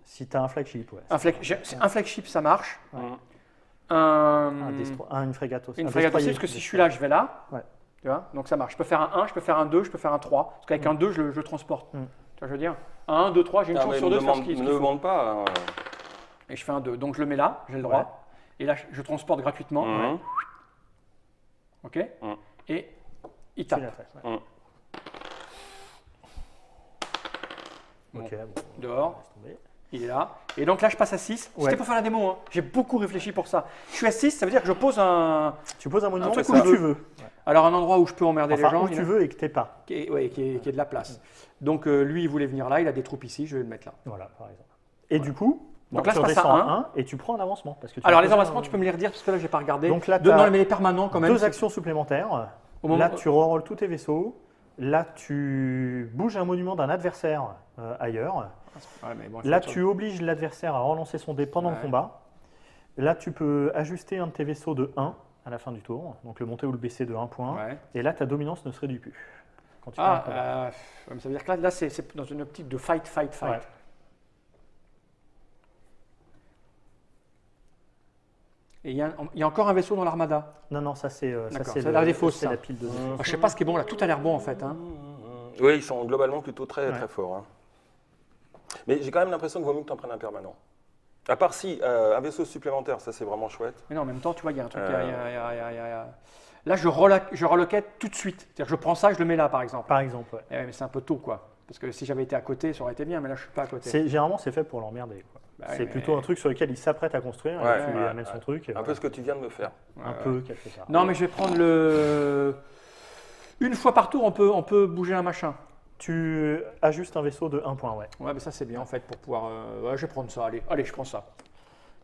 Si t'as un flagship, ouais. Un flagship, ça marche. Mmh. Une frégate aussi. Une un frégate aussi, destroyer. parce que si je suis là, je vais là. Ouais. Tu vois, donc ça marche. Je peux faire un 1, je peux faire un 2, je peux faire un 3. Parce qu'avec un 2, je le transporte. Mm. Tu vois, ce que je veux dire 1, 2, 3, j'ai une Ah, chance mais sur me 2 de faire ce demande, qu'il me faut. demande pas. Hein. Et je fais un 2. Donc je le mets là, j'ai le droit. Ouais. Et là, je transporte gratuitement. Mhm. Ok Mm. Et il Tu tape. l'attaques, ouais. Bon. Ok, bon. Dehors. Laisse tomber. Il est là. Et donc là, je passe à 6. Ouais. C'était pour faire la démo. Hein. J'ai beaucoup réfléchi pour ça. Je suis à 6, ça veut dire que je pose un. Tu poses un monument Ah, où c'est ça. tu veux. Alors un endroit où je peux emmerder les Enfin, gens, où tu veux et que t'es pas. qui est de la place. Donc lui, il voulait venir là, il a des troupes ici, je vais le mettre là. Voilà, par exemple. Et du coup, Donc là, tu je passe à redescends un. à 1 et tu prends un avancement. Parce que tu Alors as les besoin- avancements, tu peux me les redire parce que là, j'ai pas regardé. Donc là, Non, t'as mais les permanents quand même. deux c'est- actions supplémentaires. Au moment- Là, tu rerolles tous tes vaisseaux. Là, tu bouges un monument d'un adversaire ailleurs. Ouais, mais bon, il faut Là, être sûr. tu obliges l'adversaire à relancer son dé pendant le Ouais. combat. Là, tu peux ajuster un de tes vaisseaux de 1 à la fin du tour. Donc le monter ou le baisser de 1 point. Ouais. Et là, ta dominance ne se réduit plus. Quand tu perds un combat. Ouais, mais ça veut dire que là, c'est dans une optique de fight. Ouais. Et il y a encore un vaisseau dans l'armada. Non, ça c'est D'accord, ça a l'air des fausses, c'est ça. la pile de. Je sais pas ce qui est bon là, tout a l'air bon en fait. Hein. Oui, ils sont globalement plutôt très, Ouais. très forts. Hein. Mais j'ai quand même l'impression qu'il vaut mieux que tu en prennes un permanent. À part si, un vaisseau supplémentaire, ça c'est vraiment chouette. Mais non, en même temps, tu vois, il y a un truc. Là, je reloquette tout de suite. C'est-à-dire que je prends ça, je le mets là par exemple. Par exemple, ouais. Eh ouais, mais c'est un peu tôt quoi. Parce que si j'avais été à côté, ça aurait été bien, mais là, je suis pas à côté. Généralement, c'est fait pour l'emmerder. Quoi. Bah oui, c'est mais- plutôt un truc sur lequel il s'apprête à construire. Ouais, et tu lui ouais, amènes son truc. Un peu ce que tu viens de me faire. Un peu, quelque part. Non, mais je vais prendre le. Une fois par tour, on peut bouger un machin. Tu ajustes un vaisseau de 1 point, ouais. Ouais, mais ça c'est bien en fait pour pouvoir. Ouais, je vais prendre ça. Allez, je prends ça.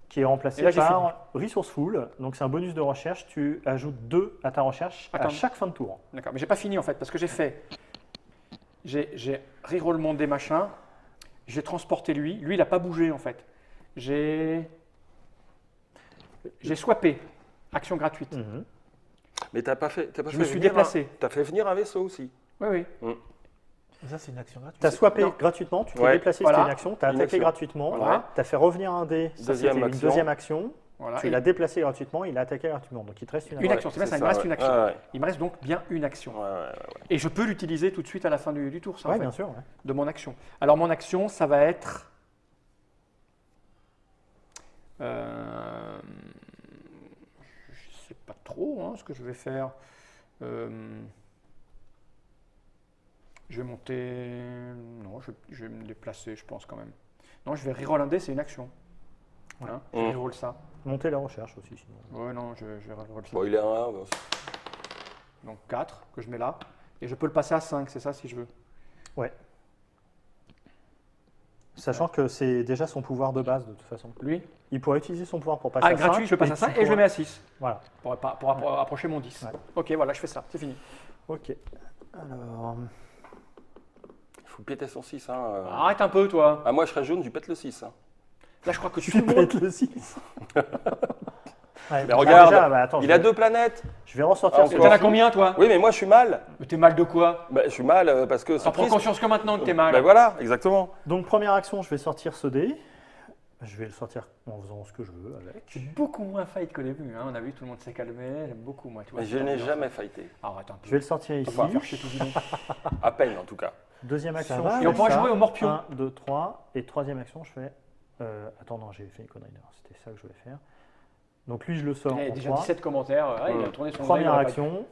Qui est remplacé Et là, j'ai par Resourceful. Donc c'est un bonus de recherche. Tu ajoutes 2 à ta recherche à Attends. chaque fin de tour. D'accord, mais j'ai pas fini en fait parce que j'ai fait. J'ai reroll mon dé machin. J'ai transporté lui. Lui, il a pas bougé en fait. J'ai swappé. Action gratuite. Mhm. Mais t'as pas fait. Je me suis déplacé. T'as fait venir un vaisseau aussi. Oui, oui. Ça, c'est une action gratuite. Tu as swappé Non. gratuitement, tu t'es Ouais. déplacé, Voilà. c'était une action, tu as Une attaqué action. gratuitement, Voilà. tu as fait revenir un dé, ça Deuxième c'était une action. deuxième action, Voilà. tu Et l'as déplacé gratuitement, il a attaqué gratuitement. Donc il te reste une Une action. action, c'est bien ça, il me reste une action. Ouais, Il me reste donc bien une action. ouais. Et je peux l'utiliser tout de suite à la fin du tour, ça, en Ouais, fait, bien sûr. Ouais. de mon action. Alors, mon action, ça va être. Je sais pas trop ce que je vais faire. Je vais monter. Non, je vais me déplacer, je pense quand même. Non, je vais reroll un dé, c'est une action. Hein, je Mm. reroll ça. Monter la recherche aussi sinon. Ouais, non, je reroll ça. Bon, il est à 1. Donc 4 que je mets là. Et je peux le passer à 5, c'est ça si je veux. Sachant que c'est déjà son pouvoir de base de toute façon. Lui Il pourrait utiliser son pouvoir pour passer Ah, à gratuit, 5, je le passe à tu 5 et je le pourras- mets à 6. Voilà, Pour approcher mon 10. Ouais. Ok, voilà, je fais ça, c'est fini. ok. Alors, Il faut péter son 6. Hein. Arrête un peu, toi. Ah, moi, je serais jaune, tu pètes le 6. Hein. Là, je crois que tu tout le monde. pètes le 6. Ouais, Mais regarde, attends, il a 2 planètes. je vais ressortir Ah, ce encore. T'en as combien, toi Oui, mais moi, je suis mal. Mais t'es mal de quoi Bah, je suis mal parce que T'en c'est prends triste. conscience que maintenant que t'es mal. Ben voilà, exactement. Donc première action, je vais sortir ce dé. Je vais le sortir en faisant ce que je veux avec. C'est beaucoup moins fight qu'au début. Hein. On a vu, tout le monde s'est calmé. J'aime beaucoup, moi. Tu vois, Mais je n'ai jamais fighté. Arrête un peu. Je vais le sortir ici. On va faire chier tout le monde. À peine, en tout cas. Deuxième action. va, je et fais on pourra ça. jouer au morpion. 1, 2, 3. Et troisième action, je fais. Attends, non, j'ai fait une connerie. Non, c'était ça que je voulais faire. Donc lui, je le sors Il y a en déjà 3. 17 commentaires. Ah, il a tourné son Première oreille, il action.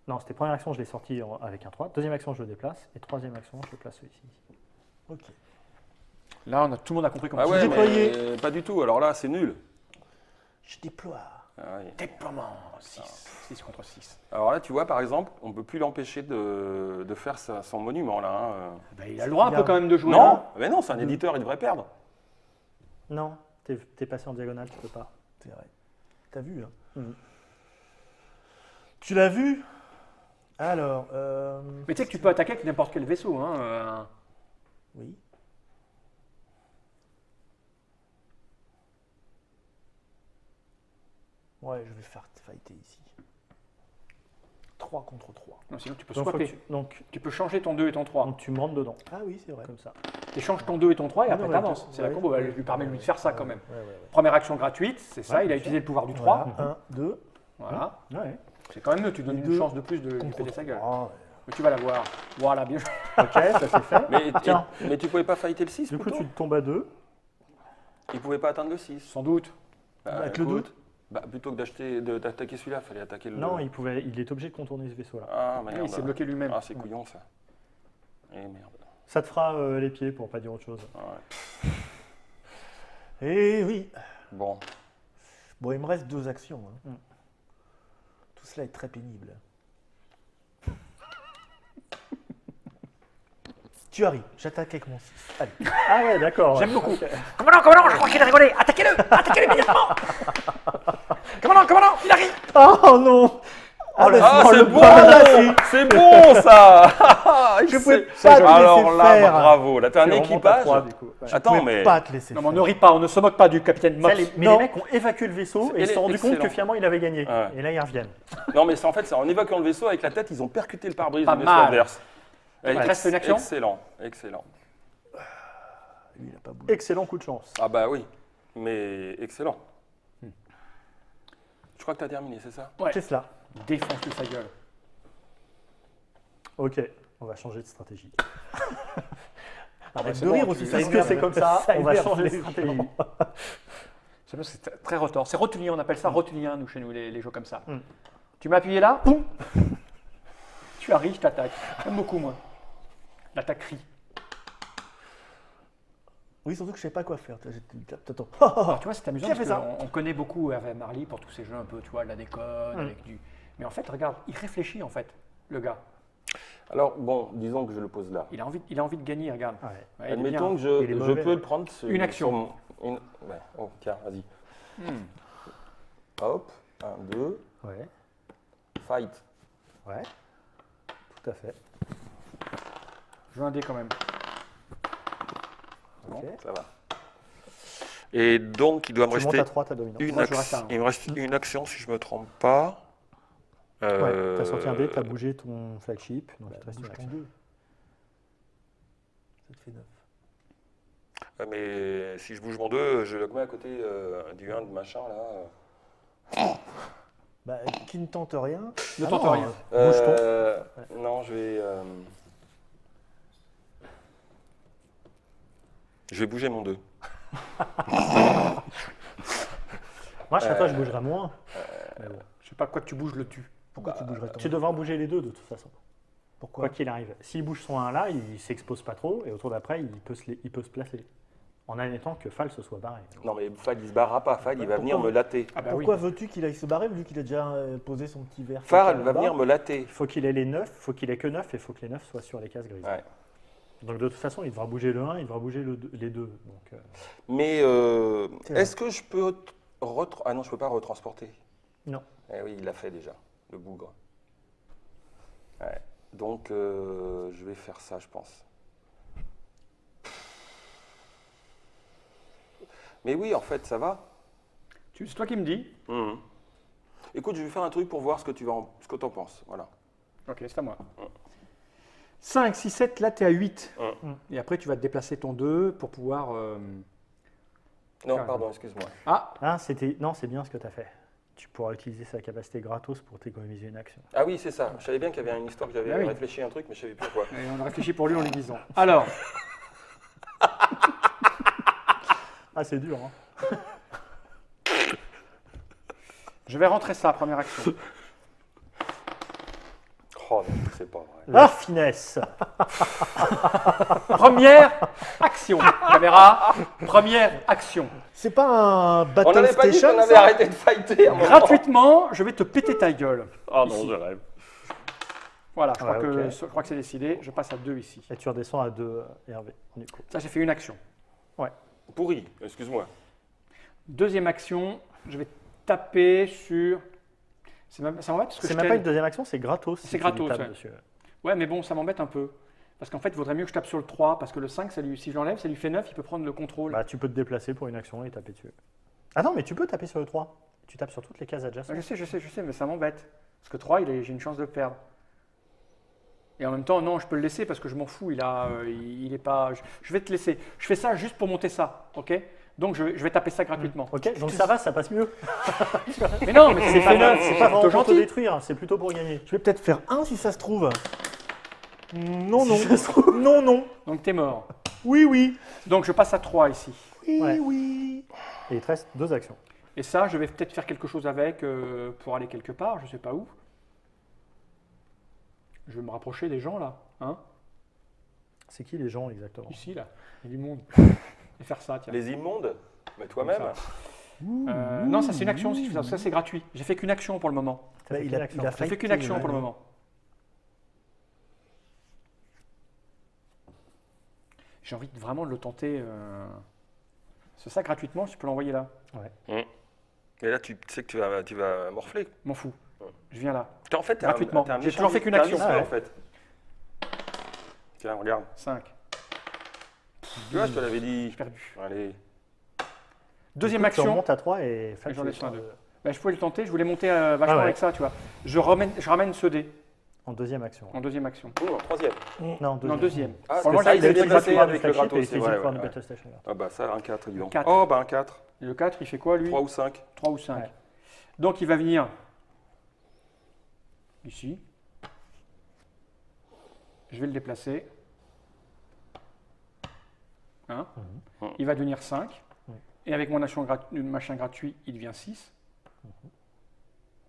Non, c'était première action, je l'ai sorti avec un 3. Deuxième action, je le déplace. Et troisième action, je le place ici. Ok. Là, tout le monde a compris comment Ah tu ouais, déployé. mais pas du tout. Alors là, c'est nul. Je déploie. Ah oui. Déploiement 6 contre 6. Alors là, tu vois, par exemple, on ne peut plus l'empêcher de faire son monument, là. Hein. Ben, il a le droit un peu Regarde. quand même de jouer. Non, hein. mais non, c'est un éditeur, il devrait perdre. Non, t'es passé en diagonale, tu peux pas. C'est vrai. T'as vu, hein Mhm. Tu l'as vu Alors, Mais tu sais que tu peux attaquer avec n'importe quel vaisseau. Hein. oui. Ouais, je vais faire fighter ici. 3 contre 3. Non, sinon, tu peux Donc, faut que swapper. donc, Tu peux changer ton 2 et ton 3. donc tu me rentres dedans, Ah oui, c'est vrai. comme ça. Tu changes ton 2 et ton 3 et Ah après non, tu avances. ouais, C'est la ouais, combo. Elle ouais, lui permet de lui faire ça quand même. Ouais. Première action gratuite, c'est ça. Ouais, Il a bien utilisé le pouvoir du 3. Voilà, 1, 2, Voilà. Ouais. C'est quand même mieux. Tu donnes une Deux chance de plus de lui contre péter sa gueule. 3. Mais tu vas la voir. Voilà, bien joué. Ok, ça c'est fait. Mais, Tiens. mais tu pouvais pas fighter le 6 Du coup, plutôt tu tombes à 2. Il pouvait pas atteindre le 6. Sans doute. Avec le écoute, bah, plutôt que d'attaquer celui-là, il fallait attaquer le... Non, il est obligé de contourner ce vaisseau-là. Ah, Oui, merde. il s'est bloqué lui-même. Ah, c'est couillon, ça. Eh, merde. Ça te fera les pieds pour pas dire autre chose. Ah ouais. Eh oui. Bon. Bon, il me reste 2 actions. Hein. Mm. De toute Tout cela est très pénible. Tu arrives, j'attaque avec mon 6. Allez. Ah ouais, d'accord. J'aime beaucoup. Ok. Commandant, je crois qu'il a rigolé. Attaquez-le immédiatement. Commandant, il arrive. Oh non. Ah, mais Ah, c'est c'est le bon! bras, C'est bon, ça! Je pouvais C'est- pas te Alors laisser là, faire. bravo. Là, t'as un Tu remontes à équipage. 3, du coup. Ouais. Attends, Je pouvais mais... pas te laisser Non, mais on faire. ne rit pas, on ne se moque pas du capitaine Ça, Mox. mais Non. les mecs ont évacué le vaisseau et ils se sont rendus compte que excellent. finalement il avait gagné. Ouais. Et là ils reviennent. Non, mais c'est en fait, c'est en évacuant le vaisseau avec la tête, ils ont percuté le pare-brise Pas du vaisseau mal. adverse. Il te reste une action? Excellent. Lui, il a pas bougé. Excellent coup de chance. Ah bah oui, mais excellent. Je crois que tu as terminé, c'est ça? Ouais. C'est cela. Défonce-lui sa gueule. Ok, on va changer de stratégie. Arrête c'est de bon, rire tu- aussi. ça Est-ce que énerve. c'est comme ça On va énerve changer de les stratégie. gens. C'est parce que c'est très retors. C'est rotulien, on appelle ça rotulien, nous, chez nous, les jeux comme ça. Mm. Tu m'as appuyé là, poum. Tu arrives, je t'attaque. J'aime beaucoup, moi. L'attaquerie. Oui, surtout que je sais pas quoi faire. Attends. Alors, tu vois, c'est amusant Qui a parce fait ça qu'on connaît beaucoup Hervé Marly pour tous ces jeux un peu, tu vois, de la déconne, avec du... Mais en fait, regarde, il réfléchit, en fait, le gars. Alors, bon, disons que je le pose là. Il a envie de gagner, regarde. Ouais. Ouais, il est Admettons bien. que Il est je mauvais. peux le prendre Une action. Ouais. Oh, tiens, vas-y. Hmm. Hop, 1, 2, Ouais, fight. ouais. Tout à fait. Je veux un dé quand même. Ok. Ça va. Et donc, il doit me Tu montes rester à 3 ta dominance. une Moi, je reste action. à un. Il me reste une action si je me trompe pas. Ouais, t'as sorti un dé, t'as bougé ton flagship, donc il te reste une Bouge ton action. 2. Ça te fait 9. Mais si je bouge mon 2, je le mets à côté du 1 de machin là. Bah, qui ne tente rien. Ne Ah tente non, rien. Bouge-ton. Non, je vais. Je vais bouger mon 2. Moi, je serais toi, je bougerais moins. Mais bon. Je sais pas quoi que tu bouges, le tue. Pourquoi tu bougerais ton Tu devras bouger les deux de toute façon. Pourquoi Quoi qu'il arrive. S'il bouge son 1 là, il s'expose pas trop et au tour d'après, il peut se placer. En admettant que Fall se soit barré. Non, mais Fad, il se barrera pas. Fad, il va venir Pourquoi me latter. Ah bah Pourquoi veux-tu qu'il aille se barrer vu qu'il a déjà posé son petit verre Fad fécal va là-bas venir me latter. Il faut qu'il ait les 9, il faut qu'il ait que 9 et il faut que les 9 soient sur les cases grises. Ouais. Donc de toute façon, il devra bouger le 1, il devra bouger les 2. Donc, Mais C'est vrai. est-ce que je peux. Ah non, je peux pas retransporter. Non. Eh oui, il l'a fait déjà, le bougre. Ouais. Donc, je vais faire ça, je pense. Mais oui, en fait, ça va. C'est toi qui me dis. Mhm. Écoute, je vais faire un truc pour voir ce que tu en penses. Voilà. Ok, c'est à moi. 5, 6, 7, là tu es à 8. Mm. Et après tu vas te déplacer ton 2 pour pouvoir... Non, Carrément. pardon, excuse-moi. Ah, ah, non, c'est bien ce que tu as fait. Tu pourras utiliser sa capacité gratos pour t'économiser une action. Ah oui, c'est ça. Je savais bien qu'il y avait une histoire que j'avais Ah oui. réfléchi à un truc, mais je savais plus quoi. et on a réfléchi pour lui en lui disant. Alors, Ah, c'est dur, hein. je vais rentrer ça, première action. Oh non, c'est pas vrai. La finesse. Première action. Caméra, première action. C'est pas un On Battle n'avait pas dit Station qu'on avait ça arrêté de fighter à un moment. Gratuitement, je vais te péter ta gueule. Oh Ici. non, je rêve. Voilà, je crois, Ouais, ok. je crois que c'est décidé. Je passe à 2 ici. Et tu redescends à 2, Hervé. Du coup. Ça, j'ai fait une action. Pourri, excuse-moi. Deuxième action, je vais taper sur... ça m'embête parce que C'est je même pas t'aide. une deuxième action, c'est gratos. C'est si tu gratos, tapes ouais. dessus. Ouais, mais bon, ça m'embête un peu. Parce qu'en fait, il vaudrait mieux que je tape sur le 3, parce que le 5, si je l'enlève, ça lui fait 9, il peut prendre le contrôle. Bah, tu peux te déplacer pour une action et taper dessus. Ah non, mais tu peux taper sur le 3. Tu tapes sur toutes les cases adjacentes. Je sais, mais ça m'embête. Parce que 3, j'ai une chance de le perdre. Et en même temps, non, je peux le laisser parce que je m'en fous. Il est pas. Je vais te laisser. Je fais ça juste pour monter ça, ok? Donc je vais taper ça gratuitement. Ok, donc ça va, ça passe mieux. Mais non, mais c'est C'est pas, plutôt vraiment pour te gentil. détruire, c'est plutôt pour gagner. Je vais peut-être faire 1 si ça se trouve. Non, Si non. ça se trouve. Non, non. Donc t'es mort. Oui, oui. Donc je passe à 3 ici. Oui, Ouais. oui. Et il te reste 2 actions. Et ça, je vais peut-être faire quelque chose avec pour aller quelque part, je sais pas où. Je vais me rapprocher des gens là, hein? C'est qui les gens exactement? Ici là, il y a du monde. Et faire ça, tiens. Les immondes? Mais toi-même. Comme Non, ça c'est une action, si je fais ça, c'est gratuit. J'ai fait qu'une action pour le moment. T'as fait il quelle a- action il a J'ai fait Fighté, qu'une action ouais. pour le moment. J'ai envie vraiment de le tenter. C'est ça gratuitement, je peux l'envoyer là. Et là, tu sais que tu vas morfler. M'en fous. Je viens là. En fait, t'es Gratuitement. t'es J'ai méchant toujours fait qu'une t'es un action. vicieux, Ouais. en fait. Tiens, regarde. 5. Tu vois, je te l'avais dit. J'ai perdu. Allez. Deuxième Tu action. remontes à 3 et Fab, J'en tu ai soin descends d'eux. Bah, je pouvais le tenter, je voulais monter vachement Ah ouais. avec ça, tu vois. Je ramène ce dé en deuxième action. en deuxième action. Ou en troisième. Non, Non, deuxième. Ah, Pour moi, c'est ça, j'ai il a fait été le passé pouvoir avec le gratos, c'est vrai. du Ouais. Battle Station. Ah bah ça, un 4, dis donc. 4. Oh, bah un 4. Et le 4, il fait quoi lui 3 ou 5. 3 ou 5. Ouais. Donc il va venir ici. Je vais le déplacer. Hein Mhm. Il va devenir 5. Mhm. Et avec mon machin gratuit, il devient 6.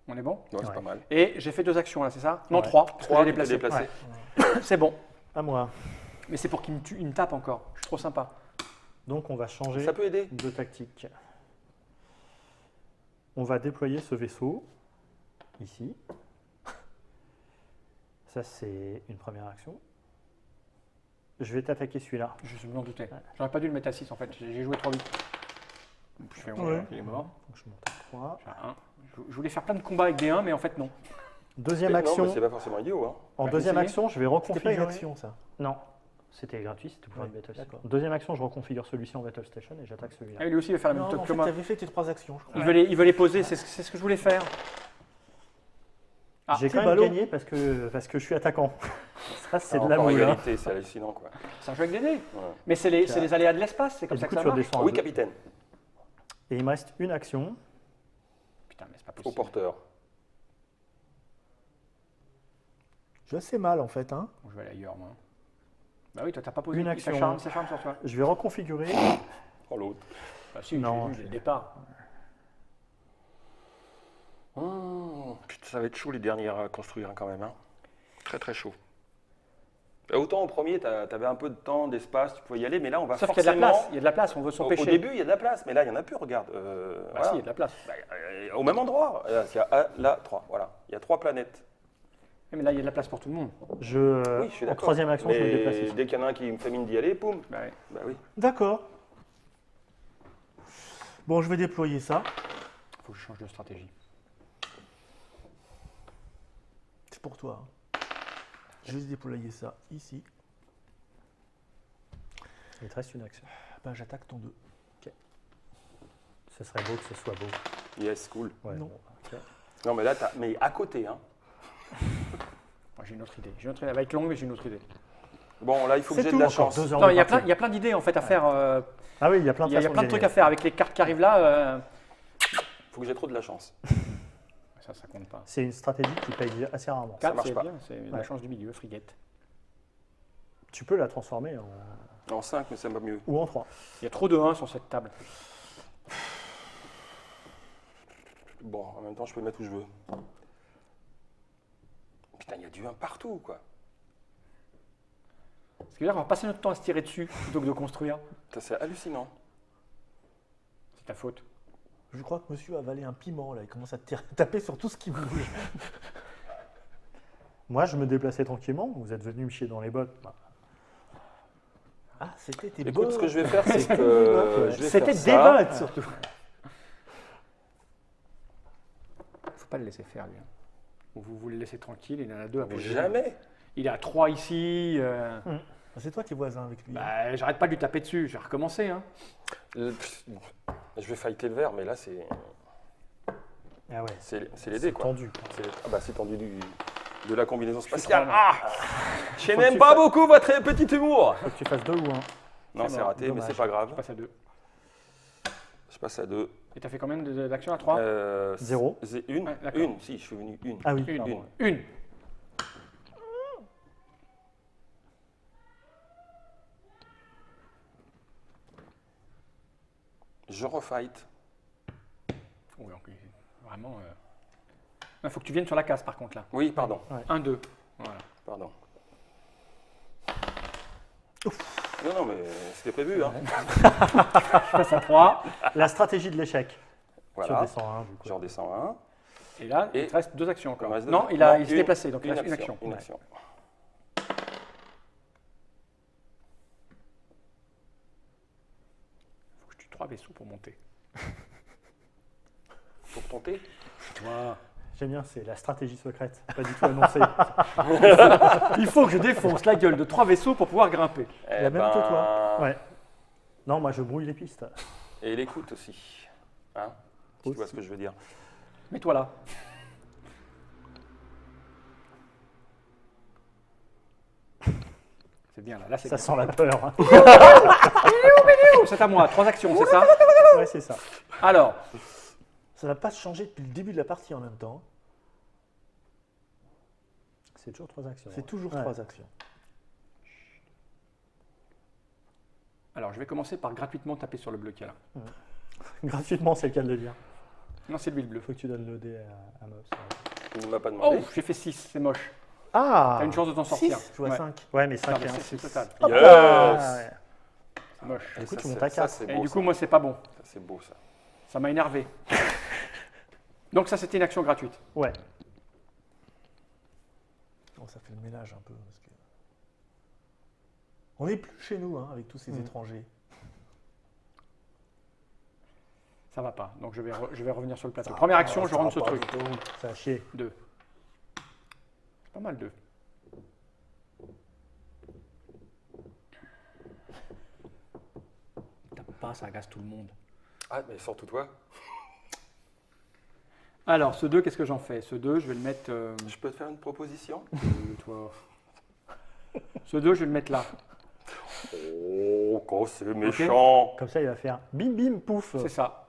On est bon Ouais, c'est Ouais. pas mal. Et j'ai fait 2 actions là, c'est ça Non, Ouais. 3. 3, J'ai tu t'es déplacé. déplacé. C'est bon. À moi. Mais c'est pour qu'il me tue, il me tape encore. Je suis trop sympa. Donc on va changer Ça peut aider. de tactique. On va déployer ce vaisseau ici. Ça c'est une première action. Je vais t'attaquer celui-là. Je m'en doutais. J'aurais pas dû le mettre à 6 en fait. J'ai joué trop vite. Je fais Ouais. il est mort. Donc je monte à 3. J'ai un 1. Je voulais faire plein de combats avec des 1, mais en fait non. Deuxième Non, action. mais c'est pas forcément idiot. Hein. En Bah, deuxième essayez. action, je vais C'était pas reconfigurer. une action, ça. Non, c'était gratuit, c'était pour Ouais, une Battle d'accord. Station. Deuxième action, je reconfigure celui-ci en Battle Station et j'attaque celui-là. Ah, lui aussi il va faire la même Non, chose en que fait, moi. tu avais fait tes 3 actions, je crois. Il veut les poser, c'est ce que je voulais faire. Ah, J'ai c'est quand même ballot. gagné parce que je suis attaquant. Ça, c'est de Encore la moule. hein. égalité, c'est hallucinant quoi. c'est un jeu avec des dés. Ouais. Mais c'est les aléas de l'espace, c'est Et comme du ça coup, que tu ça marche. redescends. à Oui, deux. capitaine. Et il me reste une action. Putain, mais c'est pas Au possible. porteur. Je assez mal, en fait. Hein. Bon, je vais aller ailleurs, moi. Bah oui, toi, t'as pas posé. Une Il action. s'acharne sur toi. Je vais reconfigurer. Oh l'autre. Bah si, Non, j'ai vu je- dès le départ. Putain, ça va être chaud les dernières à construire hein, quand même. Hein. Très très chaud. Et autant au premier, t'avais un peu de temps, d'espace, tu pouvais y aller, mais là on va Sauf qu'il y a de la forcément. place. Il y a de la place, on veut Au s'empêcher. début, il y a de la place, mais là il y en a plus. Regarde. Bah voilà. si, il y a de la place. Au même endroit. Là, 3. Voilà. Il y a 3 planètes. Mais là, il y a de la place pour tout le monde. Oui, je suis En d'accord. troisième action, je me Mais déplace ici. dès qu'il y en a un qui me fait mine d'y aller, poum. Bah ouais. Bah oui. D'accord. Bon, je vais déployer ça. Faut que je change de stratégie. C'est pour toi. hein. Je vais déployer ça ici. Il te reste une action. Ben, j'attaque ton 2. Ce serait beau que ce soit beau. Yes, cool. Ouais, Non. bon, ok. Non, mais là, mais à côté. Hein. Moi, j'ai une autre idée. J'ai une autre idée. Elle va être longue, mais j'ai une autre idée. Bon, là, il faut que C'est j'ai de la tout, chance. 2 heures Non, de il y a partie. plein d'idées en fait à faire. Ah oui, il y a plein de Il y a façons plein de gagner. trucs à faire avec les cartes qui arrivent là. Faut que j'ai trop de la chance. Ça compte pas. C'est une stratégie qui paye assez rarement. 4, marche c'est pas. bien. C'est la Ouais. chance du milieu, frigate. Tu peux la transformer En 5, mais ça va mieux. ou en 3. Il y a trop de 1 sur cette table. Bon, en même temps, je peux le mettre où je veux. Putain, il y a du 1 partout, quoi. Ce qui veut dire qu'on va passer notre temps à se tirer dessus plutôt que de construire. Ça, c'est hallucinant. C'est ta faute. Je crois que monsieur a avalé un piment, là. Il commence à taper sur tout ce qui bouge. Moi, je me déplaçais tranquillement. Vous êtes venu me chier dans les bottes. Bah, Ah, c'était tes Écoute, bottes. ce que je vais faire, c'est que je vais C'était faire des ça. bottes surtout. Faut pas le laisser faire lui. Vous le laissez tranquille, il en a 2 à Mais poser. jamais. Il est à 3 ici. C'est toi qui es voisin avec lui. Bah, j'arrête pas de lui taper dessus, je vais recommencer. Hein. Je vais fighter le vert, mais là, c'est Ah ouais, les dés, quoi. tendu. C'est tendu de la combinaison spatiale. trop Ah Je Faut que n'aime tu pas fasses- beaucoup votre petit humour. Faut que tu fasses 2 ou 1. Non, C'est c'est mort, raté, mais dommage. c'est pas Je grave. passe à 2. Je passe à 2. Et t'as fait combien d'actions à 3 Zéro. C'est une. Ouais, d'accord. Une, si, je suis venu une. Ah oui, Une. pardon. Une. Je refight. Oui, donc, vraiment. Il faut que tu viennes sur la case par contre là. Oui, pardon. 1, 2. Voilà. Pardon. Non, non, mais c'était prévu. Hein. Je passe à 3. La stratégie de l'échec. Tu Voilà, redescends un, du coup. je redescends un. Et là, Et- il te reste 2 actions Il encore. me reste Non, deux- il s'est une- déplacé, donc il reste une action. Une action. Faut que je tue 3 vaisseaux pour monter. Pour tenter. Toi. J'aime bien, c'est la stratégie secrète, pas du tout annoncée. Il faut que je défonce la gueule de 3 vaisseaux pour pouvoir grimper. Eh La même que ben, Ouais. Non, moi je brouille les pistes. Et l'écoute aussi. Hein, si tu vois ce que je veux dire. Mets-toi là. C'est bien là, c'est Ça bien. sent la peur. Hein. C'est à moi, 3 actions, c'est ça? Ouais, c'est ça. Alors, Ça n'a pas changé depuis le début de la partie en même temps. C'est toujours 3 actions. C'est toujours Ouais. 3 actions. je vais commencer par gratuitement taper sur le bleu qu'il y a là. Gratuitement, c'est le cas de le dire. Non, c'est lui le bleu. Faut que tu donnes le dé à Mobs. Il ne m'a pas Oh, demandé. j'ai fait 6, c'est moche. Ah T'as une chance de t'en sortir. 6, je vois Ouais. 5. Ouais, mais 5 Non, et mais 1. c'est total. Ah, Yes. ouais. C'est moche. Du coup, Ça, tu montes c'est- à ça, 4. c'est Et beau, du ça. coup, moi, c'est pas bon. Ça, c'est beau, ça. Ça m'a énervé. Donc ça, c'était une action gratuite. Ouais. Oh, ça fait le ménage un peu. Parce que... On n'est plus chez nous, hein, avec tous ces étrangers. Ça va pas. Donc je vais revenir sur le plateau. Première action, Ah, je ça rentre va ce pas truc. du tout. Ça a chier. 2. C'est pas mal 2. Tape pas, ça agace tout le monde. Ah, mais surtout toi. Alors, ce 2, qu'est-ce que j'en fais? Ce 2, je vais le mettre... Je peux te faire une proposition? toi. Ce 2, je vais le mettre là. Oh, quand c'est méchant. Comme ça, il va faire bim bim pouf. C'est ça.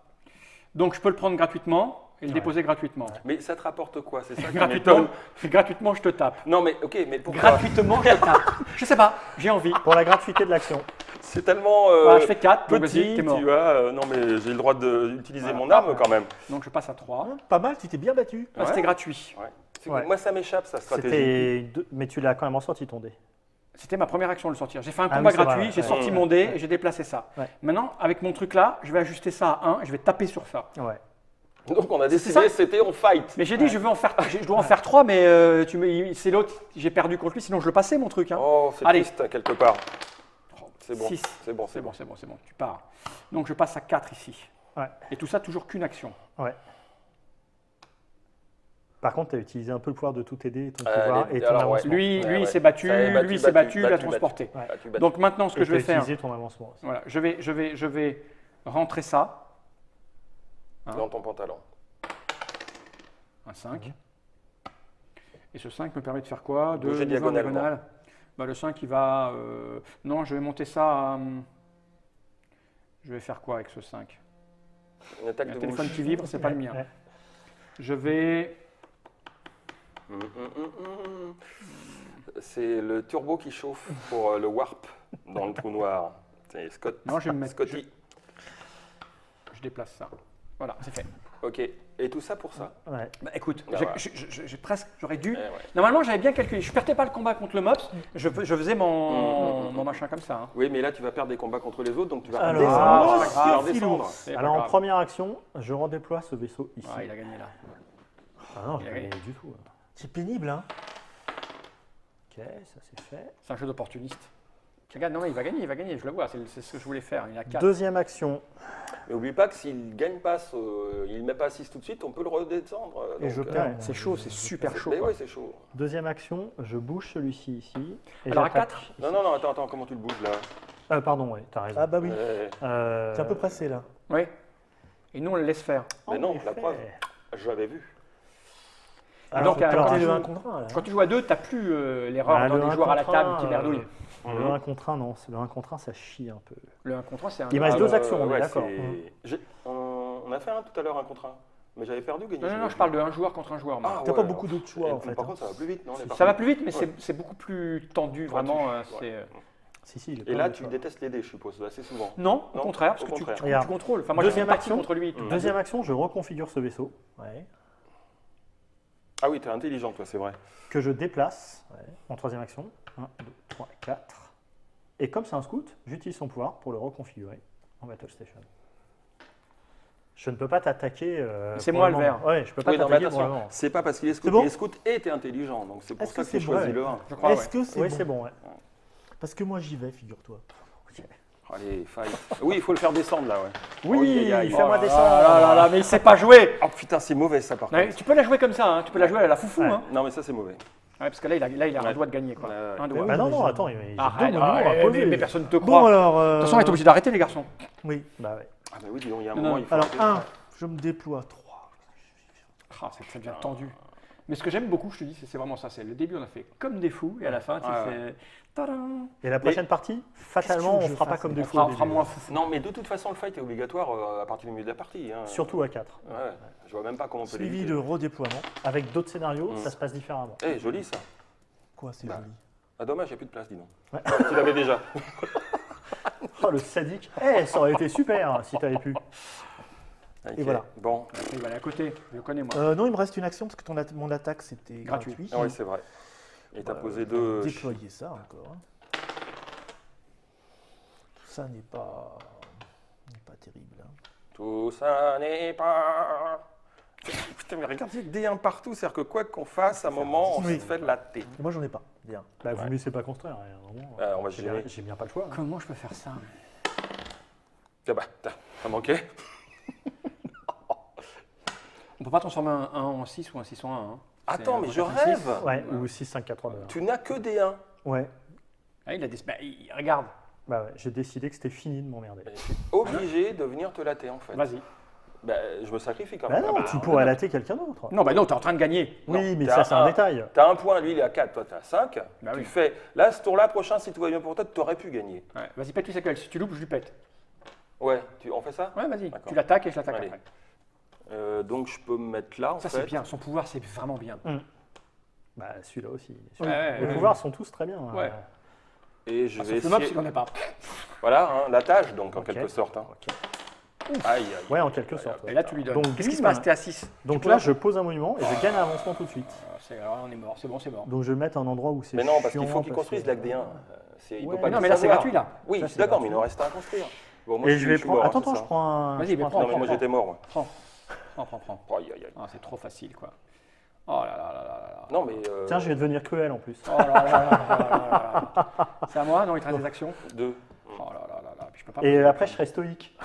Donc je peux le prendre gratuitement et le déposer gratuitement. Mais ça te rapporte quoi? C'est ça qui Gratuitement, m'étonne. gratuitement, je te tape. Non, mais ok, mais pourquoi? Gratuitement, je te tape. Je sais pas, j'ai envie. Pour la gratuité de l'action. C'est tellement Voilà, je fais 4, donc vas-y, petit, t'es mort. tu vois. Non, mais j'ai le droit d'utiliser Voilà. mon arme quand même. Donc je passe à 3. Pas mal, tu t'es bien battu. Ah, c'était gratuit. Ouais. Ouais. Moi, ça m'échappe, sa stratégie. C'était deux- mais tu l'as quand même ressorti ton dé. C'était ma première action de le sortir. J'ai fait un Ah combat oui, c'est vrai, gratuit, ouais. j'ai Ouais. sorti mon dé et j'ai déplacé ça. Ouais. Maintenant, avec mon truc là, je vais ajuster ça à 1 et je vais taper sur ça. Ouais. Donc, on a ça décidé, c'était on fight. Mais j'ai dit, je dois en faire 3, mais c'est l'autre, j'ai perdu contre lui, sinon je le passais mon truc. Hein. Oh, c'est Allez. triste, quelque part. C'est bon. Six. C'est bon, C'est bon, tu pars. Donc je passe à 4 ici. Ouais. Et tout ça, toujours qu'une action. Ouais. Par contre, tu as utilisé un peu le pouvoir de tout aider, ton Euh, pouvoir les- et ton alors, ouais. avancement. Lui, Ouais, lui il ouais. s'est battu, Ça y est, lui il s'est battu, il a battu. transporté. Ouais. Battu, battu. Donc maintenant, ce que Et je vais t'as faire, utilisé ton avancement aussi. voilà, je vais rentrer ça. Dans ton pantalon. Un 5. Et ce 5 me permet de faire quoi? De Bouger bouger en diagonalement. diagonale. Bah, le 5, il va... non, je vais monter ça à... je vais faire quoi avec ce 5? Une attaque Il y a de un téléphone bouche. qui vibre, c'est pas le mien. Ouais. Je vais... C'est le turbo qui chauffe pour le warp dans le trou noir. C'est Scott. Non, je vais me mettre... Scotty. Je déplace ça. Voilà, c'est fait. Ok. Et tout ça pour ça? Ouais. Bah, écoute, Ah, voilà. j'ai presque... J'aurais dû... Eh ouais. Normalement, j'avais bien calculé. Je perdais pas le combat contre le Mops. Je faisais mon machin comme ça. Hein. Oui, mais là, tu vas perdre des combats contre les autres, donc tu vas Alors, redescendre. ah, Tu vas c'est pas grave. redescendre. C'est pas Alors en grave. première action, je redéploie ce vaisseau ici. Ah, il a gagné là. Ah non, je Il a pas gagné. gagné du tout. C'est pénible, hein. Ok, ça c'est fait. C'est un jeu d'opportuniste. Regarde, non, mais il va gagner, je le vois, c'est ce que je voulais faire. Il a 4. Deuxième action, Mais oublie pas que s'il gagne pas, il met pas 6 tout de suite, on peut le redescendre. Et je donc, perds. C'est chaud, c'est super chaud. Mais quoi. oui, c'est chaud. deuxième action, je bouge celui-ci ici. Et Alors, à j'attaque 4? ici. Non, non, non, attends, comment tu le bouges là? Pardon, ouais, t'as raison. Ah bah oui, Ouais. t'es un peu pressé là. Oui. Et nous, on le laisse faire. Mais non, En la effet. preuve, je l'avais vu. Donc, Alors, quand t'es tu le joues- 1 contre 1 là. Quand tu joues à 2, t'as plus l'erreur Ah, dans le les 1 joueurs à la contre table 1, qui merdouillent. Le 1 contre 1, non, c'est le 1 contre 1, ça chie un peu. Le 1 contre 1, c'est un. Il me reste Ah, deux actions, on est ouais, d'accord. c'est- On a fait un tout à l'heure, un contre un. Mais j'avais perdu, gagné. Non, je parle de un joueur contre un joueur. moi. Ah, T'as ouais, pas alors. beaucoup d'autres choix Et en fait. Par hein. contre, ça va plus vite, non les Ça parties va plus vite, mais Ouais. c'est beaucoup plus tendu, vraiment. c'est, Si, il est Et pas là, mal, tu ça. détestes les dés, je suppose, assez souvent. Non, au Non, contraire, parce au que tu contraire. Regarde. contrôles. Enfin, moi, j'ai fait Deuxième une partie action. contre lui. Deuxième action, je reconfigure ce vaisseau Ouais. Ah oui, t'es intelligent, toi, c'est vrai. que je déplace en troisième action. 1, 2, 3, 4. Et comme c'est un scout, j'utilise son pouvoir pour le reconfigurer en Battle Station. Je ne peux pas t'attaquer. C'est pour moi le moment. vert. Ouais, je peux pas Oui, non, mais t'attaquer pour le attention, moment. c'est pas parce qu'il est scout. C'est bon Il est scout et t'es intelligent, donc c'est pour Est-ce ça que que tu c'est choisis bon, le 1. Je crois, Est-ce ouais. que c'est Oui, bon c'est bon. Ouais. Parce que moi j'y vais, figure-toi. Allez, fight. Oui, il faut le faire descendre là, ouais. Oui, Aïe, aïe, aïe. fais-moi Oh descendre. là, mais il sait pas jouer. Oh putain, c'est mauvais ça par Non, contre. tu peux la jouer comme ça, hein. Tu peux la jouer à la foufou. Ouais. Hein. Non, mais ça c'est mauvais. Ouais, parce que là, il a un Ouais. doigt de gagner. Quoi. Ouais, ouais. Un Mais doigt. oui, Ah non, mais non, je- attends, j'ai Arrête, deux monuments à poser. mais personne ne te Bon croit. alors. De toute façon, on est obligé d'arrêter, les garçons. Oui. Bah ouais. Ah bah oui, dis donc, il y a un Non, moment, non. il faut Alors arrêter. 1, je me déploie. 3. Ah, ça devient tendu. Mais ce que j'aime beaucoup, je te dis, c'est vraiment ça. C'est le début, on a fait comme des fous, et à la fin, tu Ouais, fais. Tadam. Et la prochaine partie, fatalement, Qu'est-ce on que je fera pas fasse comme des On fous. au fera début. moins fou. Non, mais de toute façon, le fight est obligatoire à partir du milieu de la partie. Hein. Surtout à 4. Ouais, je vois même pas comment on peut Suivi l'éviter. de redéploiement. Avec d'autres scénarios, Mm. ça se passe différemment. Eh, joli ça. Quoi, c'est Bah. joli. Ah dommage, il n'y a plus de place, dis donc. Ouais. Tu l'avais déjà. Oh, le sadique. Eh, ça aurait été super si t'avais pu. Ok, voilà. Bon, Après, il va aller à côté. Je le connais, moi. Non, il me reste une action parce que mon attaque c'était Gratuit. gratuit. ah oui, c'est vrai. Et t'as Bah, posé je vais deux. Déployer ça encore. Hein. Ça n'est pas terrible. Hein. Tout ça n'est pas. Putain, mais regarde, il y a D1 partout, c'est-à-dire que quoi qu'on fasse, à un moment, on Oui. se fait de la T. Et moi j'en ai pas. Bien. Bah, vous Ouais. ne laissez pas construire. Hein, vraiment. On va se J'ai gêner. bien- J'ai bien pas le choix. hein. Comment je peux faire ça? Ah bah, ça manquait. On peut pas transformer un 1 en 6 ou un 6 en 1. Hein. Attends, C'est mais je un 6. rêve. Ouais, ou 6, 5, 4, 3, 2. Tu n'as que D1. Ouais. Ah, il a des. Bah, regarde. Bah ouais, j'ai décidé que c'était fini de m'emmerder. Je suis obligé de venir te latter en fait. Vas-y. Bah, je me sacrifie quand Bah même. non, tu pourrais latter quelqu'un d'autre. Non, bah non, t'es en train de gagner. Oui, Non, mais t'as ça, c'est un un- détail. T'as un point, lui il est à 4, toi t'es à 5. Bah tu oui. fais, là ce tour-là prochain, si tout va bien pour toi, tu aurais pu gagner. Ouais. Vas-y, pète-lui sa gueule. Si tu loupes, je lui pète. Ouais, on fait ça Ouais, vas-y. D'accord. Tu l'attaques et je l'attaque Allez. après. Donc je peux me mettre là en Ça, fait. c'est bien. Son pouvoir, c'est vraiment bien. Bah celui-là aussi. Ouais, Les ouais, pouvoirs sont tous très bien. Ouais. Et je Ah, vais sauf le mob, essayer. s'il n'en est pas. Voilà, hein, la tâche donc en Ok. quelque sorte. Hein. Ok. Aïe, aïe. Ouais, en quelque sorte. Et ouais. là, tu lui donnes. Donc, Qu'est-ce qui se bim. passe? T'es à 6. Donc là, je pose un monument et je gagne un avancement tout de suite. Alors, on est mort. C'est bon, c'est mort. Donc je vais mettre un endroit où c'est Mais non, parce qu'il chiant, faut qu'il parce construise que- l'AC D1. Il Ouais. peut pas Non, tout mais là, c'est savoir. gratuit, là. Oui, Ça, je suis c'est d'accord, mais gratuit. il en reste à construire. Bon, moi, Et je vais suis prendre. mort, Attends, c'est attends, ça. je prends un. Vas-y, je mais prends un prends, Non, mais moi j'étais mort. Moi. Prends. Aïe, aïe, aïe. Ah, c'est trop facile, quoi. Oh là là là là là. Non, mais. Tiens, je vais devenir cruel en plus. Oh là là là là là là. C'est à moi? Non, il te reste des actions. Deux. Oh là là là là. Puis je peux pas. Et après, je serai stoïque.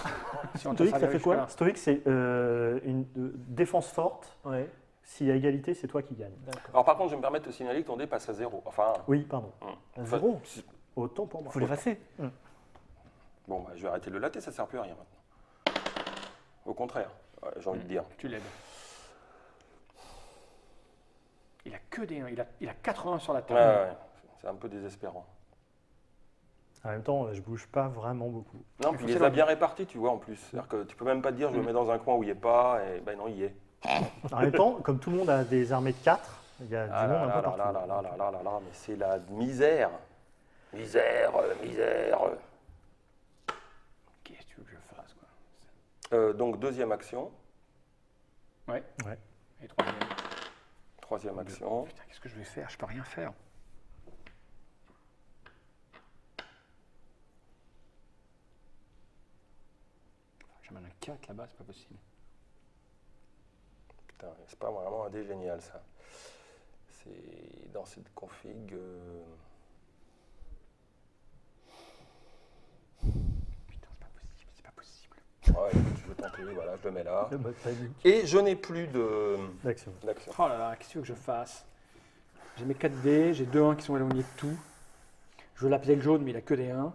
Si on te Stoïque, fait ça fait quoi? jusque-là. Stoïque, c'est une défense forte. Ouais. S'il y a égalité, c'est toi qui gagne. D'accord. Alors par contre, je vais me permettre de signaler que ton dé passe à 0. Enfin. Oui, pardon. À 0. Autant pour moi. Faut l'effacer. Bon, bah, je vais arrêter de le latter, ça sert plus à rien maintenant. Au contraire, ouais, j'ai envie de dire. Tu l'aides. Il a que des 1. Il a 80 sur la Ouais, table. ouais, c'est un peu désespérant. En même temps, je bouge pas vraiment beaucoup. Non, Il puis faut il les a s'éloigner. bien répartis, tu vois, en plus. C'est-à-dire que tu peux même pas te dire je le mets dans un coin où il n'y est pas, et ben non, il y est. En même temps, comme tout le monde a des armées de 4, il y a Ah du là monde un là peu là partout. là là là là là là, mais c'est la misère. Misère. Qu'est-ce que tu veux que je fasse, quoi? Donc deuxième action, Ouais. Ouais. Et troisième. troisième action. Putain, qu'est-ce que je vais faire? Je peux rien faire. J'amène un 4 là-bas, c'est pas possible. Putain, c'est pas vraiment un dé génial ça. C'est dans cette config. Putain, c'est pas possible, c'est pas possible. Ouais, écoute, je vais tenter, voilà, je le mets là. Le mode panique Et je n'ai plus d'action. d'action. Oh là là, qu'est-ce que tu veux que je fasse? J'ai mes 4 dés, j'ai 2 1 qui sont éloignés de tout. Je veux l'appeler le jaune, mais il a que des 1.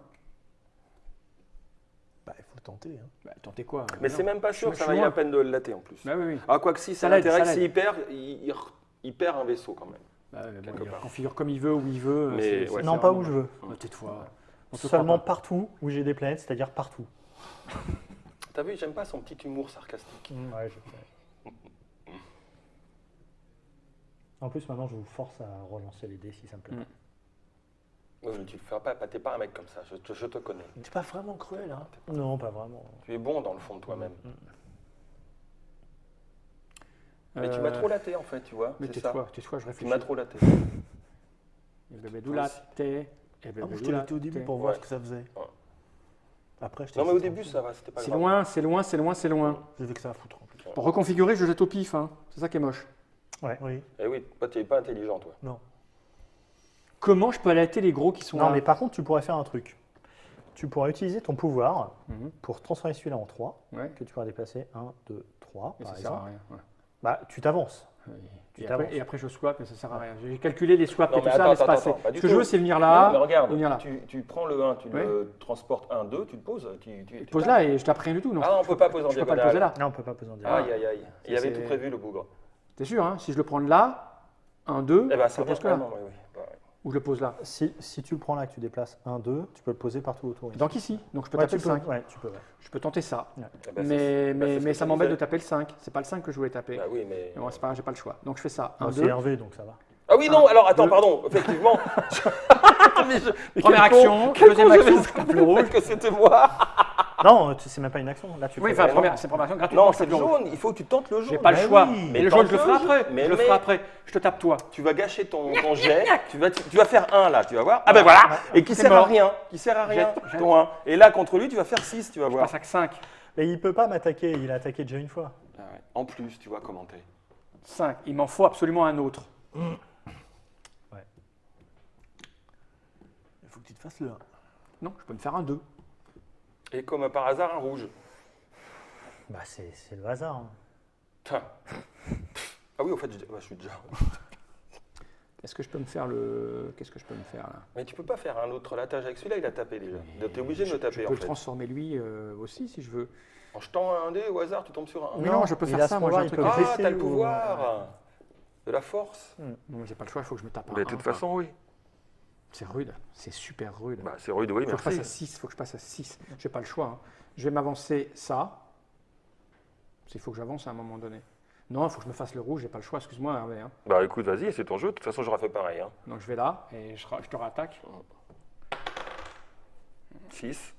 Bah, il faut le tenter. Hein. Bah, tentez quoi? Mais non. c'est même pas sûr que je ça suis vaille loin. la peine de le latter en plus. Bah oui, oui. Ah, quoi que si, ça Ça l'aide, l'intéresse, ça s'il l'aide. perd, il perd un vaisseau quand même. Bah, bon, Quelque il part. configure comme il veut, où il veut. Mais, ouais. Non, pas où je veux. Tais-toi. On te Seulement croit partout où j'ai des planètes, c'est-à-dire partout. T'as vu, j'aime pas son petit humour sarcastique. Ouais, je sais. En plus, maintenant, je vous force à relancer les dés si ça me plaît. Oui, mais tu le fais pas, t'es pas un mec comme ça, je te connais. C'est pas vraiment cruel. Hein. Non, pas vraiment. Tu es bon dans le fond de toi-même. pas. Mais tu m'as trop laté en fait, tu vois. Mais C'est ça. tais-toi, je Tu réfléchis. m'as trop laté. Et bébé d'où la thé. Et Ah, bébé moi, je d'où t'ai la laté au début thé. pour voir Ouais. ce que ça faisait. Après, je t'ai Non, mais au laissé début, tranquille. ça va, c'était pas C'est grave. loin, c'est loin, c'est loin, c'est loin. J'ai vu que ça va foutre en plus. Pour reconfigurer, je jette au pif. Hein. C'est ça qui est moche. Oui. Eh oui, toi, tu n'es pas intelligent, toi. Non. Comment je peux alerter les gros qui sont Non, là mais par contre, tu pourrais faire un truc. Tu pourrais utiliser ton pouvoir Mhm. pour transformer celui-là en 3, Ouais. que tu pourras déplacer 1, 2, 3, Mais par ça sert à exemple. rien. Ouais. Bah, tu t'avances. Et, Tu après, t'avances. et après, je swap et ça sert à rien. J'ai calculé les swaps Non, et tout mais ça, attends, mais c'est pas attends, assez. attends, pas du Ce que je tout. veux, c'est venir Non, là. mais regarde, et venir là. tu prends le 1, tu Ouais. le transportes 1, 2, tu le poses. Tu Pose là et je tape rien du tout. Non, Ah, on peut pas poser en je peux pas le diagonale. poser là. Là, on peut pas poser en diagonale. Aïe, aïe, aïe. Il avait C'est- tout prévu, le bougre. T'es sûr, hein? Si je le prends de là, 1, 2, Eh ben, je ça le vient pose que là. vraiment, oui, oui. Bah, ouais. Ou je le pose là. Si tu le prends là, que tu déplaces 1, 2, tu peux le poser partout autour. ici. Donc ici. Donc je peux Ouais, taper tu le peux. 5. Ouais, tu peux. Ouais. Je peux tenter ça. Eh ben, c'est- mais bah, c'est mais, ce mais que ça je m'embête disais. de taper le 5. C'est pas le 5 que je voulais taper. Bah oui, mais. Mais bon, c'est pas grave, j'ai pas le choix. Donc je fais ça. 1, Bon, c'est 2. Hervé, donc ça va. Ah oui, non, alors attends, deux. pardon, effectivement. Mais Première quel con, action, quel deuxième con, action, j'avais je tape le rouge. fait que c'était moi. Non, c'est même pas une action. Là, tu Oui, fais enfin, vraiment- c'est première action gratuitement. Non, je c'est tape le le rouge. jaune, il faut que tu tentes le jaune. J'ai pas le Bah choix. oui. Mais le jaune, je le tente ferai le après. jeu. Mais Je le mec. ferai après. Je te tape toi. Tu vas gâcher ton jet, tu vas faire 1 là, tu vas voir. Ah ben voilà, et qui C'est sert à mort. rien, qui sert à rien, Jette. ton 1. Et là, contre lui, tu vas faire 6, tu vas Je voir. passe à 5. Mais il peut pas m'attaquer. Il a attaqué déjà une fois. Ah ouais. En plus, tu vas commenter. 5. Il m'en faut absolument un autre. Il faut que tu te fasses le 1. Non, je peux me faire un 2. Et comme par hasard, un rouge. Bah, c'est le hasard. hein. Putain. Ah oui, au fait, je suis déjà. Est-ce que je peux me faire le. Qu'est-ce que je peux me faire là? Mais tu peux pas faire un autre latage avec celui-là, il a tapé déjà. T'es obligé de le Je taper peux en le fait. transformer lui aussi si je veux. En jetant un dé au hasard, tu tombes sur un. Mais non, je peux il faire a ça, ce moi, j'ai un pouvoir, il truc peut comme Ah, blesser t'as le ou- pouvoir de la force. Non, mais j'ai pas le choix, il faut que je me tape un. Mais de toute façon, oui. C'est rude. C'est super rude. Bah, c'est rude, oui, Il faut que je passe à merci. 6. Faut que je passe à 6. J'ai pas le choix. Hein. Je vais m'avancer ça. Il faut que j'avance à un moment donné. Non, il faut que je me fasse le rouge, j'ai pas le choix, excuse-moi Hervé. Hein. Bah écoute, vas-y, c'est ton jeu. De toute façon, j'aurais fait pareil. Hein. Donc je vais là et je te rattaque. 6.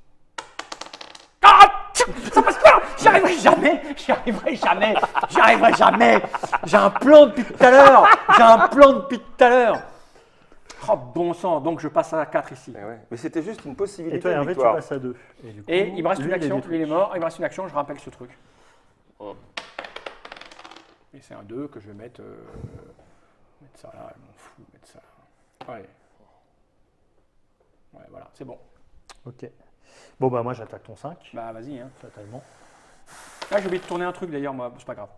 Ah, ça passe pas. J'y arriverai jamais. J'y arriverai jamais. J'y arriverai jamais. J'ai un plan depuis tout à l'heure. J'ai un plan depuis tout à l'heure. Oh bon sang, donc je passe à 4 ici. Eh ouais. Mais c'était juste une possibilité Et toi, de Hervé, tu victoire. passes à 2. Du coup, Et il me reste lui, une il est action, détruit. lui il est mort, il me reste une action, je rappelle ce truc. Oh. Et c'est un 2 que je vais mettre ça là, je m'en fous, mettre ça là. Allez. Ouais, voilà, c'est bon. Ok. Bon, bah, moi, j'attaque ton 5, Bah vas-y. Hein. fatalement. Là, j'ai oublié de tourner un truc d'ailleurs, moi, c'est pas grave.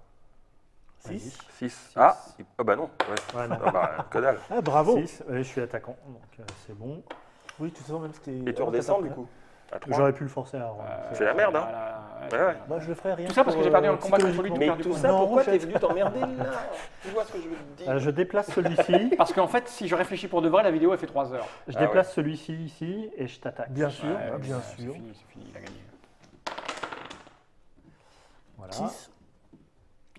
6. 6. Ah, bah non. Ouais. Ouais, non. Ah bah, que dalle. Ah, bravo. 6, je suis attaquant, donc c'est bon. Oui, tu te sens même si t'es. Et tu redescends du coup à 3. J'aurais pu le forcer à C'est la merde, hein. Voilà, Ouais. Moi, je le ferais rien. Tout ça parce que j'ai perdu un combat contre lui. psychologiquement. Mais perdu tout point. ça, Non, pourquoi Rochette. t'es venu t'emmerder là? Tu vois ce que je veux te dire? Je déplace celui-ci, Parce qu'en fait, si je réfléchis pour de vrai, la vidéo elle fait 3 heures. je Ah déplace celui-ci ici et je t'attaque. Bien sûr, Ouais, bien c'est sûr. fini, il a gagné. Voilà. 6.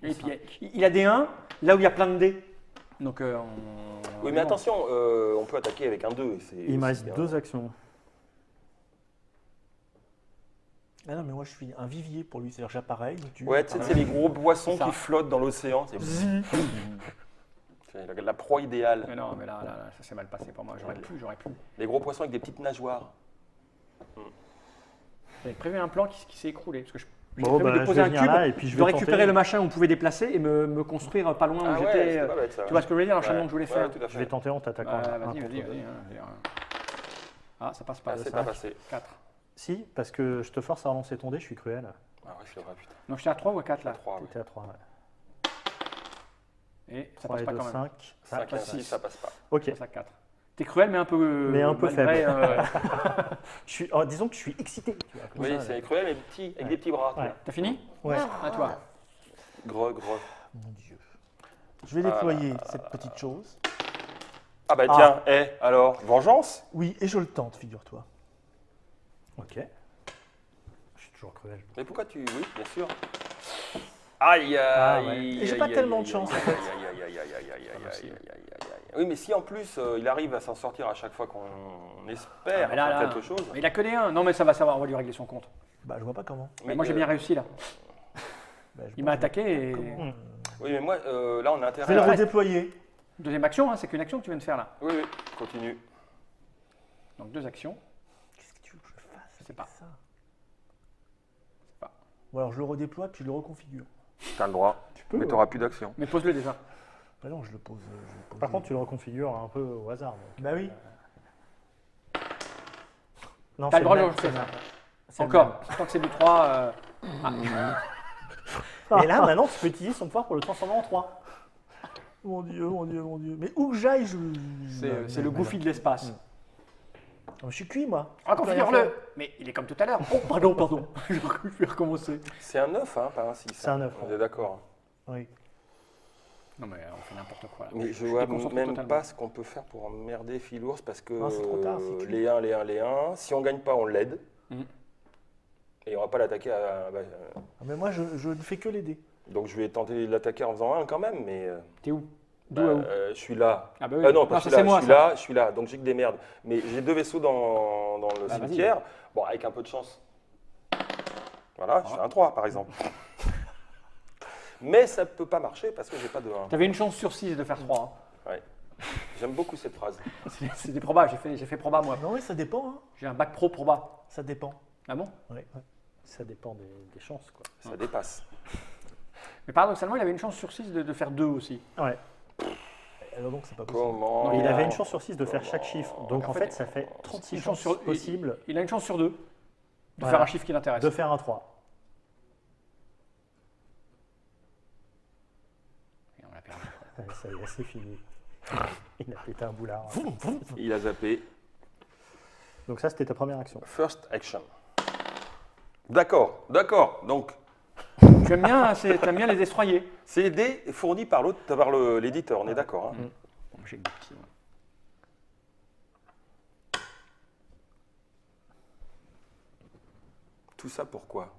Et puis il a des 1 là où il y a plein de dés. Donc Oui, mais attention, on peut attaquer avec un 2. Il me reste 2 actions. Ah non, mais moi, je suis un vivier pour lui. C'est-à-dire, j'appareille. Ouais, tu sais, c'est les gros poissons C'est ça. qui flottent dans l'océan. C'est la proie idéale. Mais non, mais là, ça s'est mal passé pour moi. J'aurais pu. Les gros poissons avec des petites nageoires. J'avais prévu un plan qui s'est écroulé. Parce que j'ai Bon, prévu bah, de je poser vais un venir cube, là et puis je de vais récupérer tenter. le machin où on pouvait déplacer et me construire pas loin où Ah ouais, j'étais. c'est pas bête, ça, Tu ouais. vois ce que je veux dire, l'enchaînement que je voulais Ouais, faire. tout à Je fait. vais tenter en t'attaquant. Ouais, là, un vas-y, contre vas-y. deux. Ah, ça passe pas. Ah, c'est ça. pas passé. 4. Si, parce que je te force à relancer ton dé, je suis cruel. Ah ouais, c'est vrai, putain. Non, j'étais à 3 ou à 4 là 3, ouais. T'étais à 3. Ouais. Et ça 3 passe et pas 2, quand même. 5. 5 et 6, ça passe pas. Ok. Ça passe à 4. T'es cruel, mais un peu. malgré, faible. Disons que je suis excité. Tu vois, comme Oui, ça, c'est cruel, mais petit, avec des petits bras. tu Ouais. vois. T'as fini Ouais. À toi. Gros. Mon Dieu. Je vais déployer cette petite chose. Ah bah tiens, alors, vengeance? Oui, et je le tente, figure-toi. Ok. Je suis toujours cruel. Mais pourquoi tu... Oui, bien sûr. Aïe, Ah, ouais. aïe, Et j'ai aïe, pas aïe, tellement aïe, de chance, aïe, en fait. aïe, aïe, aïe, aïe, aïe, aïe, aïe, aïe, aïe. Oui, mais si en plus il arrive à s'en sortir à chaque fois qu'on espère Ah, mais là, faire là, quelque chose. Il a que des 1. Non, mais ça va savoir, on va lui régler son compte. Bah, je vois pas comment. Mais moi j'ai bien réussi là. Bah, je Il vois m'a attaqué et. Oui, mais moi, là, on a Je intérêt vais le à... redéployer. Deuxième action, hein, c'est qu'une action que tu viens de faire là. Oui, oui, continue. Donc 2 actions. Qu'est-ce que tu veux que je fasse Je sais pas. ça Ou alors je le redéploie puis je le reconfigure. T'as le droit, peux, mais ouais. t'auras plus d'action. Mais pose-le déjà. Bah non, je le pose. Par contre, tu le reconfigures un peu au hasard. donc. Bah oui. Non, T'as c'est le droit de même, relancer c'est ça. le même. C'est le Encore. Tant que c'est du 3. même. Et là, maintenant, tu peux utiliser son pouvoir pour le transformer en 3. Mon Dieu, mon Dieu, mon Dieu. Mais où que j'aille, C'est le goofy de l'espace. Je suis cuit, moi. Reconfigure-le. Mais il est comme tout à l'heure. Oh, pardon. Je vais recommencer. C'est un 9, hein, pas un 6. C'est un 9, On est d'accord. Oui. Non, mais on fait n'importe quoi. Là. Mais je suis vois déconcentré même totalement. pas ce qu'on peut faire pour emmerder Philours parce que Ah, c'est trop tard, c'est cuit. les 1, les 1, les 1. Si on gagne pas, on l'aide. Mhm. Et on va pas l'attaquer Ah, mais moi, je ne fais que l'aider. donc je vais tenter de l'attaquer en faisant 1 quand même, mais. T'es où? D'où à où? Je suis là. Ah bah oui. Non, pas ça je suis c'est là, moi. je suis ça. là, je suis là. Donc j'ai que des merdes. Mais j'ai 2 vaisseaux dans le Bah, vas-y. cimetière. Bon, avec un peu de chance. Voilà, je fais un 3 par exemple. Mais ça peut pas marcher parce que j'ai pas de 1. T'avais une chance sur 6 de faire 3. Ouais. J'aime beaucoup cette phrase. C'est des probas. J'ai fait proba moi. Non, mais ça dépend. Hein. J'ai un bac pro proba. Ça dépend. Ah bon? Ouais. Ça dépend des chances, quoi. Ça dépasse. Mais paradoxalement, il avait une chance sur 6 de faire 2 aussi. Ouais. Alors donc, c'est pas possible. Comment Non, Il il avait a- une chance sur 6 de faire chaque chiffre. Donc en fait, ça fait 36 une chances chance sur- possibles Il a une chance sur 2 de Voilà. faire un chiffre qui l'intéresse. de faire un 3. Et on l'a perdu. Ça y est, c'est fini. Il a pété un boulard. Il a zappé. Donc ça, c'était ta première action. First action. D'accord. Donc, Tu aimes bien les destroyer. c'est des dés fournis par l'éditeur, on est d'accord. hein. Bon, j'ai que des petits, ouais. Tout ça pourquoi?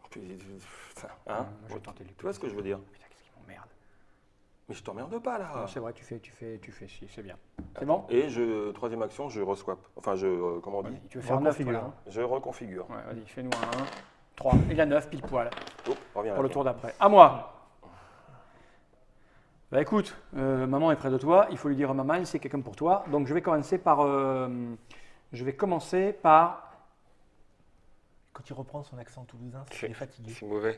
Putain, hein Moi, je vais tenter les Tu vois ce que je veux dire? Putain, qu'est-ce qui m'emmerde. Mais je t'emmerde pas là. Non, c'est vrai, tu fais si, c'est bien. C'est bon? Et troisième action, je reswap. Enfin, comment on dit? Tu veux faire 9 Reconfigure. toi, là, Je reconfigure. hein? Ouais, vas-y, fais-nous un 1, 3. Il a 9 pile poil Oh, reviens pour le là. tour d'après. À moi. Bah écoute, maman est près de toi, il faut lui dire à maman, c'est quelqu'un pour toi. Donc je vais commencer par Quand il reprend son accent toulousain, c'est qu'il est fatigué. C'est mauvais.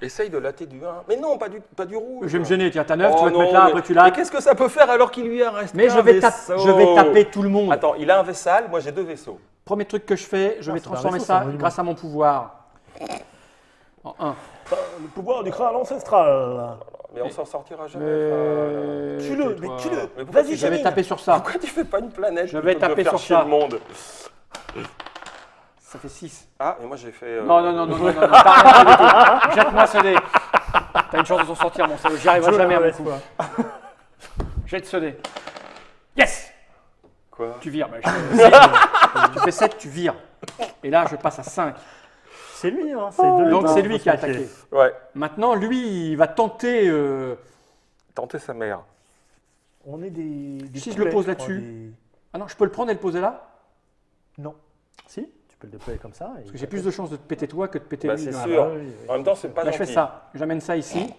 Essaye de latter du 1. Mais non, pas du rouge. Je vais me gêner, tiens, t'as 9, Oh tu vas te non, mettre là, mais- après tu Mais lattes. qu'est-ce que ça peut faire alors qu'il lui en reste Mais qu'un je vais vaisseau taper tout le monde. Attends, il a un vaissal, moi j'ai 2 vaisseaux. Premier truc que je fais, je vais c'est pas un transformer vaisseau, c'est un ça monument. grâce à mon pouvoir en 1. Le pouvoir du crâne ancestral. Mais on s'en sortira jamais. Tue-le, tais-toi. mais tue-le. Mais pourquoi Vas-y, Je vais Jamine. taper sur ça. Pourquoi tu fais pas une planète Je vais plutôt que de taper faire sur chier ça. le monde? Ça fait 6. Ah, et moi j'ai fait. Non, t'as rien du tout. Jette-moi ce dé. T'as une chance de s'en sortir, mon salaud. J'y arriverai jamais à mon coup. Jette ce dé. Yes! Quoi? Tu vires. Bah, tu fais 7, tu vires. Et là, je passe à 5. C'est lui, hein. C'est de Donc lui, c'est hein, lui faut qui a se méfier. attaqué. Ouais, Maintenant, lui, il va tenter. tenter sa mère. On est des Si je poulets, le pose crois, là-dessus. des- Ah non, je peux le prendre et le poser là? Non. Si, tu peux le déployer comme ça. Parce que j'ai plus de chances de te péter toi que de péter Bah, lui. c'est dans la sûr. barre. En même temps, c'est pas Là, je fais gentil. ça. J'amène ça ici,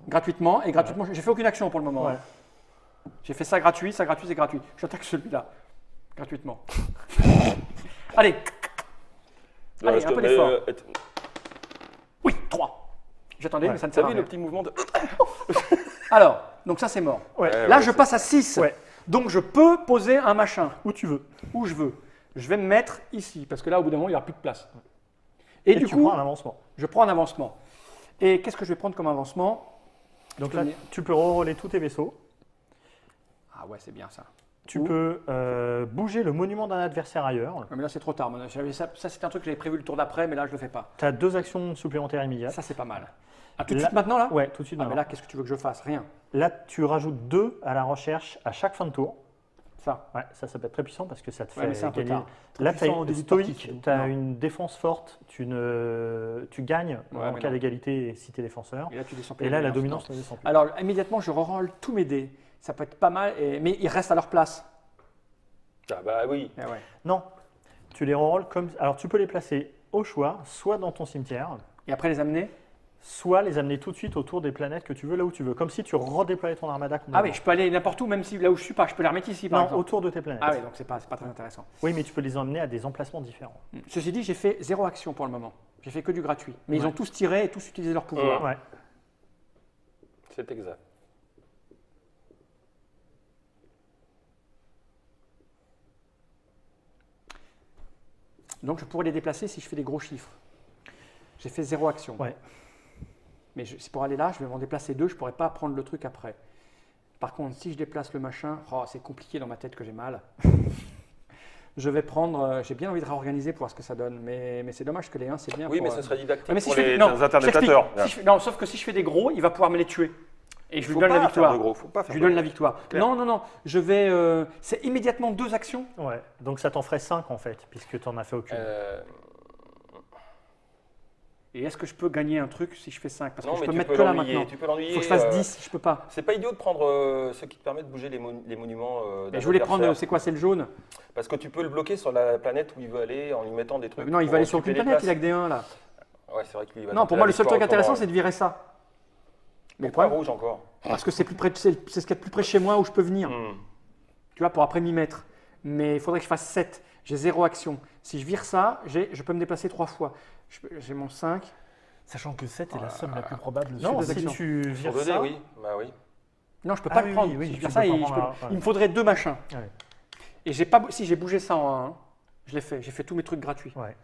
gratuitement. Et gratuitement, j'ai fait aucune action pour le moment. Ouais. hein. J'ai fait ça gratuit, c'est gratuit. J'attaque celui-là, gratuitement. Allez, Le Allez, reste, un peu mais, d'effort. et- oui, 3. J'attendais, mais ça ne T'as sert à vu rien. le petit mouvement de. Alors, donc ça c'est mort. Ouais. Là, ouais, je passe à 6. Ouais. Donc je peux poser un machin Où tu veux. où je veux. Je vais me mettre ici, parce que là, au bout d'un moment, il n'y aura plus de place. Et, du tu coup, prends un avancement. je prends un avancement. Et qu'est-ce que je vais prendre comme avancement? Donc peux là, venir. tu peux reroller tous tes vaisseaux. Ah ouais, c'est bien ça. Tu Où peux bouger le monument d'un adversaire ailleurs. Ouais, mais là, c'est trop tard. Ça, c'était un truc que j'avais prévu le tour d'après, mais là, je le fais pas. Tu as 2 actions supplémentaires immédiates. Ça, c'est pas mal. Ah, tout de Là- suite maintenant, là? Ouais, tout de suite. Ah, mais maintenant. là, qu'est-ce que tu veux que je fasse? Rien. Là, tu rajoutes 2 à la recherche à chaque fin de tour. Ça. Ouais, ça peut être très puissant parce que ça te Ouais, fait mais c'est un peu gagner. tard. Là, tu puissant as au début de stoïque, partie. tu as Non. une défense forte, tu gagnes Ouais, en mais cas non. d'égalité si tu es défenseur. Et là, tu descends Et là, la non. dominance ne descend plus. Alors, immédiatement, je reroll tous mes dés. Ça peut être pas mal, mais ils restent à leur place. Ah bah oui. Eh ouais. Non, tu les rerolls comme. Alors, tu peux les placer au choix, soit dans ton cimetière, Et après, les amener? soit les amener tout de suite autour des planètes que tu veux, là où tu veux. Comme si tu redéployais ton armada Ah complètement. oui, je peux aller n'importe où, même si là où je suis pas, je peux les remettre ici par Non, exemple. autour de tes planètes. Ah oui, donc c'est pas très intéressant. Oui, mais tu peux les emmener à des emplacements différents. Ceci dit, j'ai fait 0 action pour le moment. J'ai fait que du gratuit. Mais ils ont tous tiré et tous utilisé leur pouvoir. Ouais. C'est exact. Donc je pourrais les déplacer si je fais des gros chiffres. J'ai fait 0 action. Ouais. Mais c'est pour aller là, je vais m'en déplacer 2, je ne pourrais pas prendre le truc après. Par contre, si je déplace le machin, c'est compliqué dans ma tête que j'ai mal. Je vais prendre, j'ai bien envie de réorganiser pour voir ce que ça donne, mais c'est dommage que les 1 c'est bien. Oui, pour, mais ce serait didactique Ouais, mais si pour je fais- les non, je internétateurs. t'explique. Non, sauf que si je fais des gros, il va pouvoir me les tuer. Et je lui Faut donne la pas faire victoire. de gros, faut pas Je faire lui de donne gros. la victoire. Clair. Non, je vais. C'est immédiatement 2 actions. Ouais. Donc ça t'en ferait 5 en fait, puisque tu n'en as fait aucune. Et est-ce que je peux gagner un truc si je fais 5? Parce que Non, je mais peux tu mettre peux que là l'ennuyer. maintenant. Tu peux Il l'ennuyer. faut que je fasse 10, je peux pas. C'est pas idiot de prendre ce qui te permet de bouger les monuments. Et je voulais prendre, c'est quoi, c'est le jaune? Parce que tu peux le bloquer sur la planète où il veut aller en lui mettant des trucs. Non, il pour va aller sur occuper aucune les planète, il a places. que des 1 là. Ouais, c'est vrai qu'il va Non, tenter pour la moi, le seul victoire truc intéressant, autrement, c'est de virer ça. Mais le Pourquoi problème, rouge encore parce que c'est plus près, c'est ce qu'il y a de plus près de chez moi où je peux venir. Tu vois, pour après m'y mettre. Mais il faudrait que je fasse 7. J'ai 0 action. Si je vire ça, je peux me déplacer 3 fois. J'ai mon 5. Sachant que 7 est la somme la plus probable. Non, deux si actions. tu Sur vires 2D, ça, oui. Bah oui. Non, je peux Ah pas oui, le prendre. oui, oui, Si je tu vire peux ça, pas il, prendre un- il me faudrait 2 machins. Ouais. Et j'ai pas, si j'ai bougé ça en 1, je l'ai fait. J'ai fait tous mes trucs gratuits. Ouais.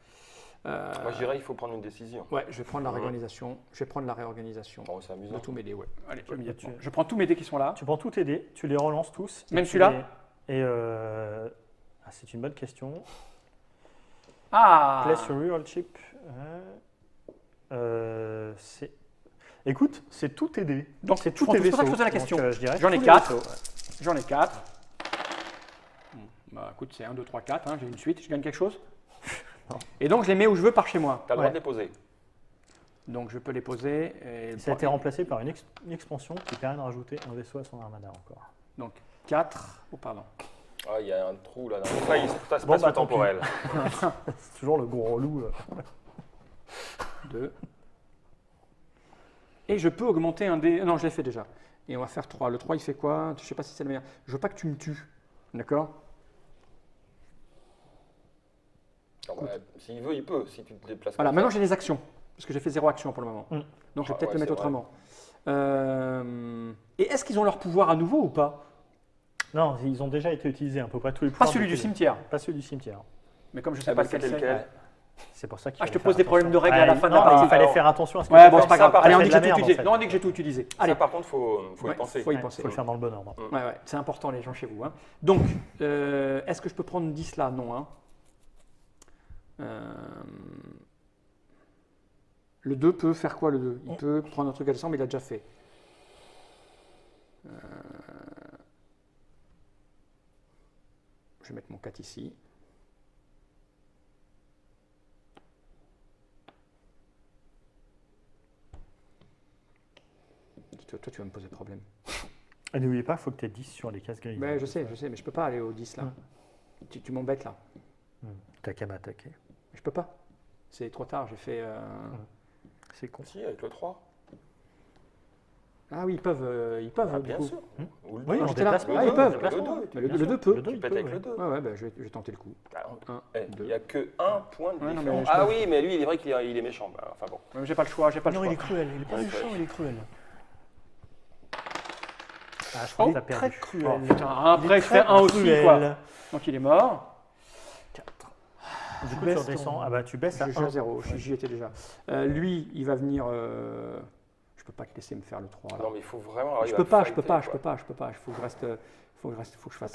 Moi, je dirais il faut prendre une décision. Ouais, je vais prendre la réorganisation. Je vais prendre la réorganisation Bon, c'est de amusant. tous mes dés, ouais. Allez, immédiatement. tu- Je prends tous mes dés qui sont là. Tu prends tous tes dés, tu les relances tous. et Même tu celui-là les- c'est une bonne question. Ah Place your real chip. Écoute, c'est tous tes dés. Donc, c'est je tous prends tes tout. C'est pour ça que vaisseaux. je posais la Donc, question. je dirais J'en ai tous les 4. vaisseaux, ouais. J'en ai 4. Bah écoute, c'est 1, 2, 3, 4. J'ai une suite. Je gagne quelque chose. Non. Et donc, je les mets où je veux par chez moi. T'as le droit Ouais. de les poser. Donc, je peux les poser. Et Ça a été remplacé par une expansion qui permet de rajouter un vaisseau à son armada encore. Donc, 4. Oh, pardon. Ah, il y a un trou là. Ça, ça se Bon, passe bah, le tant pis. temporel. C'est toujours le gros relou. 2. Et je peux augmenter un dé. Non, je l'ai fait déjà. Et on va faire 3. Le 3, il fait quoi? Je ne sais pas si c'est le meilleur. Je veux pas que tu me tues. D'accord? Non, bah, s'il veut, il peut. Si tu te déplaces. Voilà, comme maintenant ça. j'ai des actions. Parce que j'ai fait 0 action pour le moment. Mm. Donc je vais Ah peut-être ouais, le mettre c'est vrai. autrement. Et est-ce qu'ils ont leur pouvoir à nouveau ou pas? Non, ils ont déjà été utilisés à peu près tous les Pas pouvoirs celui de du tes dés. cimetière. Pas celui du cimetière. Mais comme je ne sais Ah, pas bah, lequel c'était c'est. lequel C'est pour ça qu'il Ah, je te fallait pose faire des problèmes attention. de règles à la fin de la non, partie. il fallait Alors- faire attention à ce que Ouais, tu bon, fais. c'est pas Ça, grave. par Allez, on contre, dit que c'est j'ai de la tout merde, utilisé. en fait. Non, on dit que j'ai tout utilisé. Ça, Allez. par contre, faut y Ouais, penser. faut y Ouais, penser. faut le faire dans le bon ordre. Ouais, c'est important les gens chez vous. Hein. Donc, est-ce que je peux prendre 10 là? Non. Hein. Le 2 peut faire quoi le 2? Il peut prendre un truc à 200, mais il l'a déjà fait. Je vais mettre mon 4 ici. Toi, tu vas me poser problème. Et n'oubliez pas, il faut que tu aies 10 sur les cases grises. Mais je sais, mais je peux pas aller au 10 là. Tu m'embêtes là. T'as qu'à m'attaquer. Je peux pas. C'est trop tard, j'ai fait. C'est con. Si, avec le 3. Ah oui, ils peuvent. Ah, du bien coup. sûr. Ou le Oui, 2. en j'étais là. déplacement. Ah, ils peuvent. Le 2. Mais le 2 peut. Le 2, Tu il pètes peut, avec ouais. le 2. Ouais, ouais, bah, je vais tenter le coup. Il n'y a que un point de Ouais, non, différence. mais je Ah peux- oui, mais lui, il est vrai qu'il est méchant. Bah, enfin bon. Même j'ai pas le choix, j'ai pas le Non, choix. il est cruel. Il est pas Ouais, méchant, ouais. il est cruel. Ah, je crois que t'as Très perdu. cruel. Oh, putain, après je très fais un aussi cruel. quoi. Donc il est mort. Du coup, baisses tu redescends. ton- Ah bah, tu baisses à Je suis à 1. 0, j'y étais déjà. Lui, il va venir. Je peux pas te laisser me faire le 3 là. Non, mais il faut vraiment Je arriver peux à pas, je fighter, peux pas, je quoi. peux pas, je peux pas. Il faut que je reste. Faut que je fasse.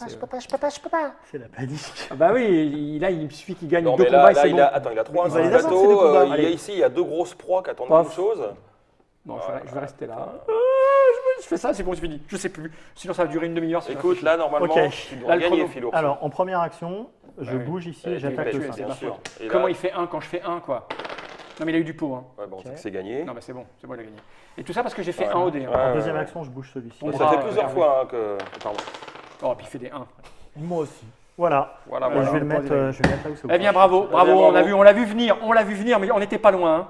C'est la panique. Ah bah oui, là il suffit qu'il gagne Non, 2 mais combats là, et c'est il bon. a, attends, il a 3 Il va les avoir, bateaux. ces deux combats. Il y a Allez. ici, il y a 2 grosses proies qui attendent Paf. quelque chose. Bon, je vais rester là. Je fais ça, c'est bon, c'est fini. Je sais plus. Sinon ça va durer une demi-heure. si je Écoute, là, normalement, Ok. tu dois Là, le gagner, chrono. Philo. Alors, en première action, je Ouais, oui. bouge ici Et et tu j'attaque pètes, le tué, 5. c'est bien ma sûr. faute. Et là, Comment il fait 1 quand je fais 1 quoi? Non mais il a eu du pot. Hein. Ouais, bon, Ok. c'est gagné. Non mais c'est bon, il a gagné. Et tout ça parce que j'ai fait Ouais. 1 au dé. Hein. Ouais, En ouais, deuxième ouais. action, je bouge celui-ci. Bon, Ça bras, fait plusieurs Hervé. fois hein, que. Pardon. Oh, puis il fait des 1. Moi aussi. Voilà. Voilà, Et voilà. je vais le mettre là où c'est. Eh bien bravo, bravo, bravo. on l'a vu venir, mais on n'était pas loin. Hein.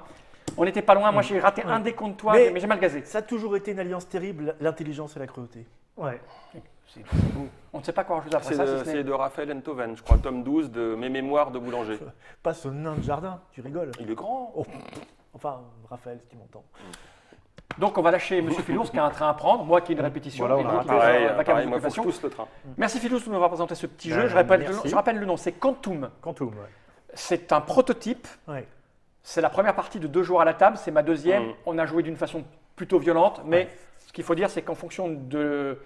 On n'était pas loin. Moi, j'ai raté un dé contre toi, Mais- mais j'ai mal gazé. Ça a toujours été une alliance terrible, l'intelligence et la cruauté. Ouais. C'est beau. On ne sait pas quoi rajouter après C'est ça, de, si ce c'est n'est- de Raphaël Enthoven, je crois, tome 12 de Mes mémoires de boulanger. Pas ce nain de jardin, tu rigoles. Il est grand. Oh. Enfin, Raphaël, si tu m'entends. Donc, on va lâcher Monsieur Philours qui a un train à prendre. Moi qui ai une répétition. Voilà, et on a vous, raté. Pareil, vacances pareil, moi, il faut d'occupation. tous le train. Merci Philours de nous avoir présenté ce petit jeu. Ben, Je rappelle, merci. je rappelle le nom, c'est Quantum. Quantum, ouais. C'est un prototype. Ouais. C'est la première partie de 2 jours à la table. C'est ma deuxième. Mm. On a joué d'une façon plutôt violente, mais ce qu'il faut dire, c'est qu'en fonction de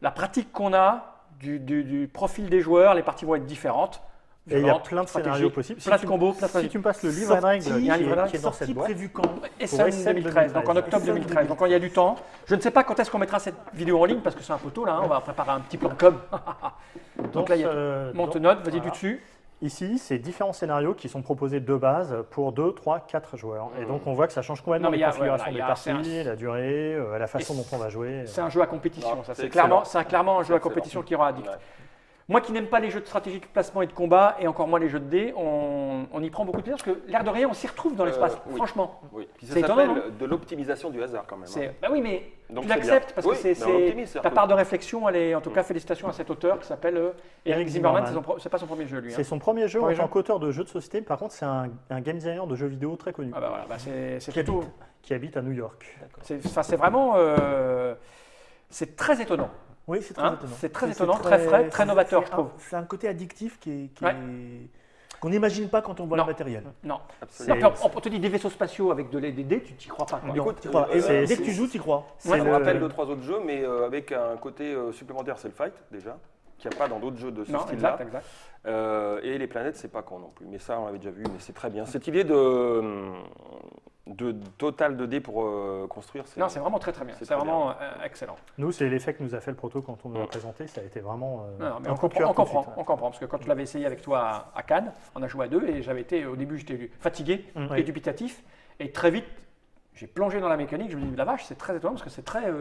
la pratique qu'on a, du profil des joueurs, les parties vont être différentes. Et il y a Violentes, plein de scénarios stratégiques, possibles. plein de combos, plein de Si stratégies. tu me passes le livre de règles Sorti- il y a un livre de règles qui est dans cette Sorti boîte, prévu quand Et Pour c'est en SM 2013, donc en octobre SM 2013. Donc il y a du temps. Je ne sais pas quand est-ce qu'on mettra cette vidéo en ligne parce que c'est un peu tôt là. On va préparer un petit plan com. Donc là, il y a Montenote, vas-y voilà. du dessus. Ici, c'est différents scénarios qui sont proposés de base pour 2, 3, 4 joueurs. Et donc, on voit que ça change complètement Non, mais les il y a- configurations ouais, des voilà, c'est parties, la durée, la façon Et dont on va jouer. C'est un jeu à compétition, Non, ça. c'est C'est excellent. clairement un jeu à C'est compétition excellent. qui rend addict. Ouais. Moi qui n'aime pas les jeux de stratégie de placement et de combat, et encore moins les jeux de dés, on y prend beaucoup de plaisir parce que l'air de rien, on s'y retrouve dans l'espace, oui. franchement. Oui. Puis ça C'est étonnant, s'appelle de l'optimisation du hasard quand même. hein. Bah oui, mais Donc tu c'est l'acceptes bien. parce Oui, que mais on optimise, ta c'est-à-dire part que- de réflexion, elle est en tout cas félicitations à cet auteur qui s'appelle Eric Zimmerman. C'est pas son premier jeu lui. hein. C'est son premier jeu Premier en tant jeu. qu'auteur de jeux de société. Par contre, c'est un game designer de jeux vidéo très connu Ah bah voilà, bah c'est Qui plutôt- qui habite à New York. c'est vraiment c'est très étonnant. Oui, c'est très Hein, étonnant. c'est très étonnant, très frais, très novateur, je trouve. C'est un côté addictif Ouais. qu'on n'imagine pas quand on voit Non. le matériel. Non. Absolument. Non, puis on te dit des vaisseaux spatiaux avec des dés, tu t'y crois pas. quoi. Non, Écoute, tu crois pas. Et c'est- dès que tu joues, tu y crois. Ça Ouais, me le- rappelle 2-3 autres jeux, mais avec un côté supplémentaire, c'est le fight déjà, qu'il n'y a pas dans d'autres jeux de ce Non, style-là. exact. Et les planètes, c'est pas con non plus. Mais ça, on l'avait déjà vu, mais c'est très bien. Cette idée de total de dés pour construire, Non, c'est vraiment très bien. C'est C'est très vraiment excellent. Nous, c'est l'effet que nous a fait le proto quand on nous l'a présenté. Ça a été vraiment. Non, mais un on coup de cœur comprend, tout de suite, ouais. parce que quand tu l'avais essayé avec toi à Cannes, on a joué à 2 et j'avais été, au début, j'étais fatigué et Oui. dubitatif. Et très vite, j'ai plongé dans la mécanique. Je me dis, la vache, c'est très étonnant parce que c'est très.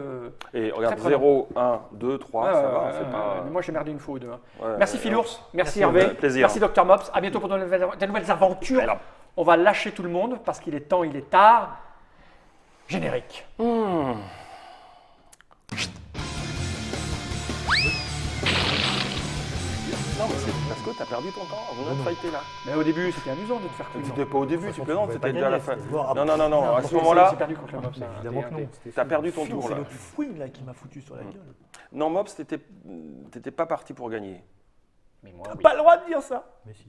Et regarde, très 0, 1, 2, 3, ouais, ça ouais, va. ouais, c'est pas... mais moi, j'ai merdé une fois ou deux. hein. Ouais, Merci ouais, Philours, merci Merci, Hervé, plaisir. merci Dr Mops. À bientôt pour de nouvelles aventures. On va lâcher tout le monde parce qu'il est temps, il est tard. Générique. Non, mais c'est parce que t'as perdu ton temps en venant de fighter là. Mais au début, c'était amusant de te faire tuer. C'était pas au début, tu plaisantes, pouvais c'était pas déjà à la gagner, fin. c'était- Bon, Non, non, non, non, à ce J'ai moment-là, perdu contre le Mops. hein, Évidemment que t'es- non. c'était t'as fini. perdu ton tour C'est là. l'autre fouine là qui m'a foutu sur la gueule. Non, Mops, t'étais pas parti pour gagner. Mais moi, oui. Pas le droit de dire ça. Mais si.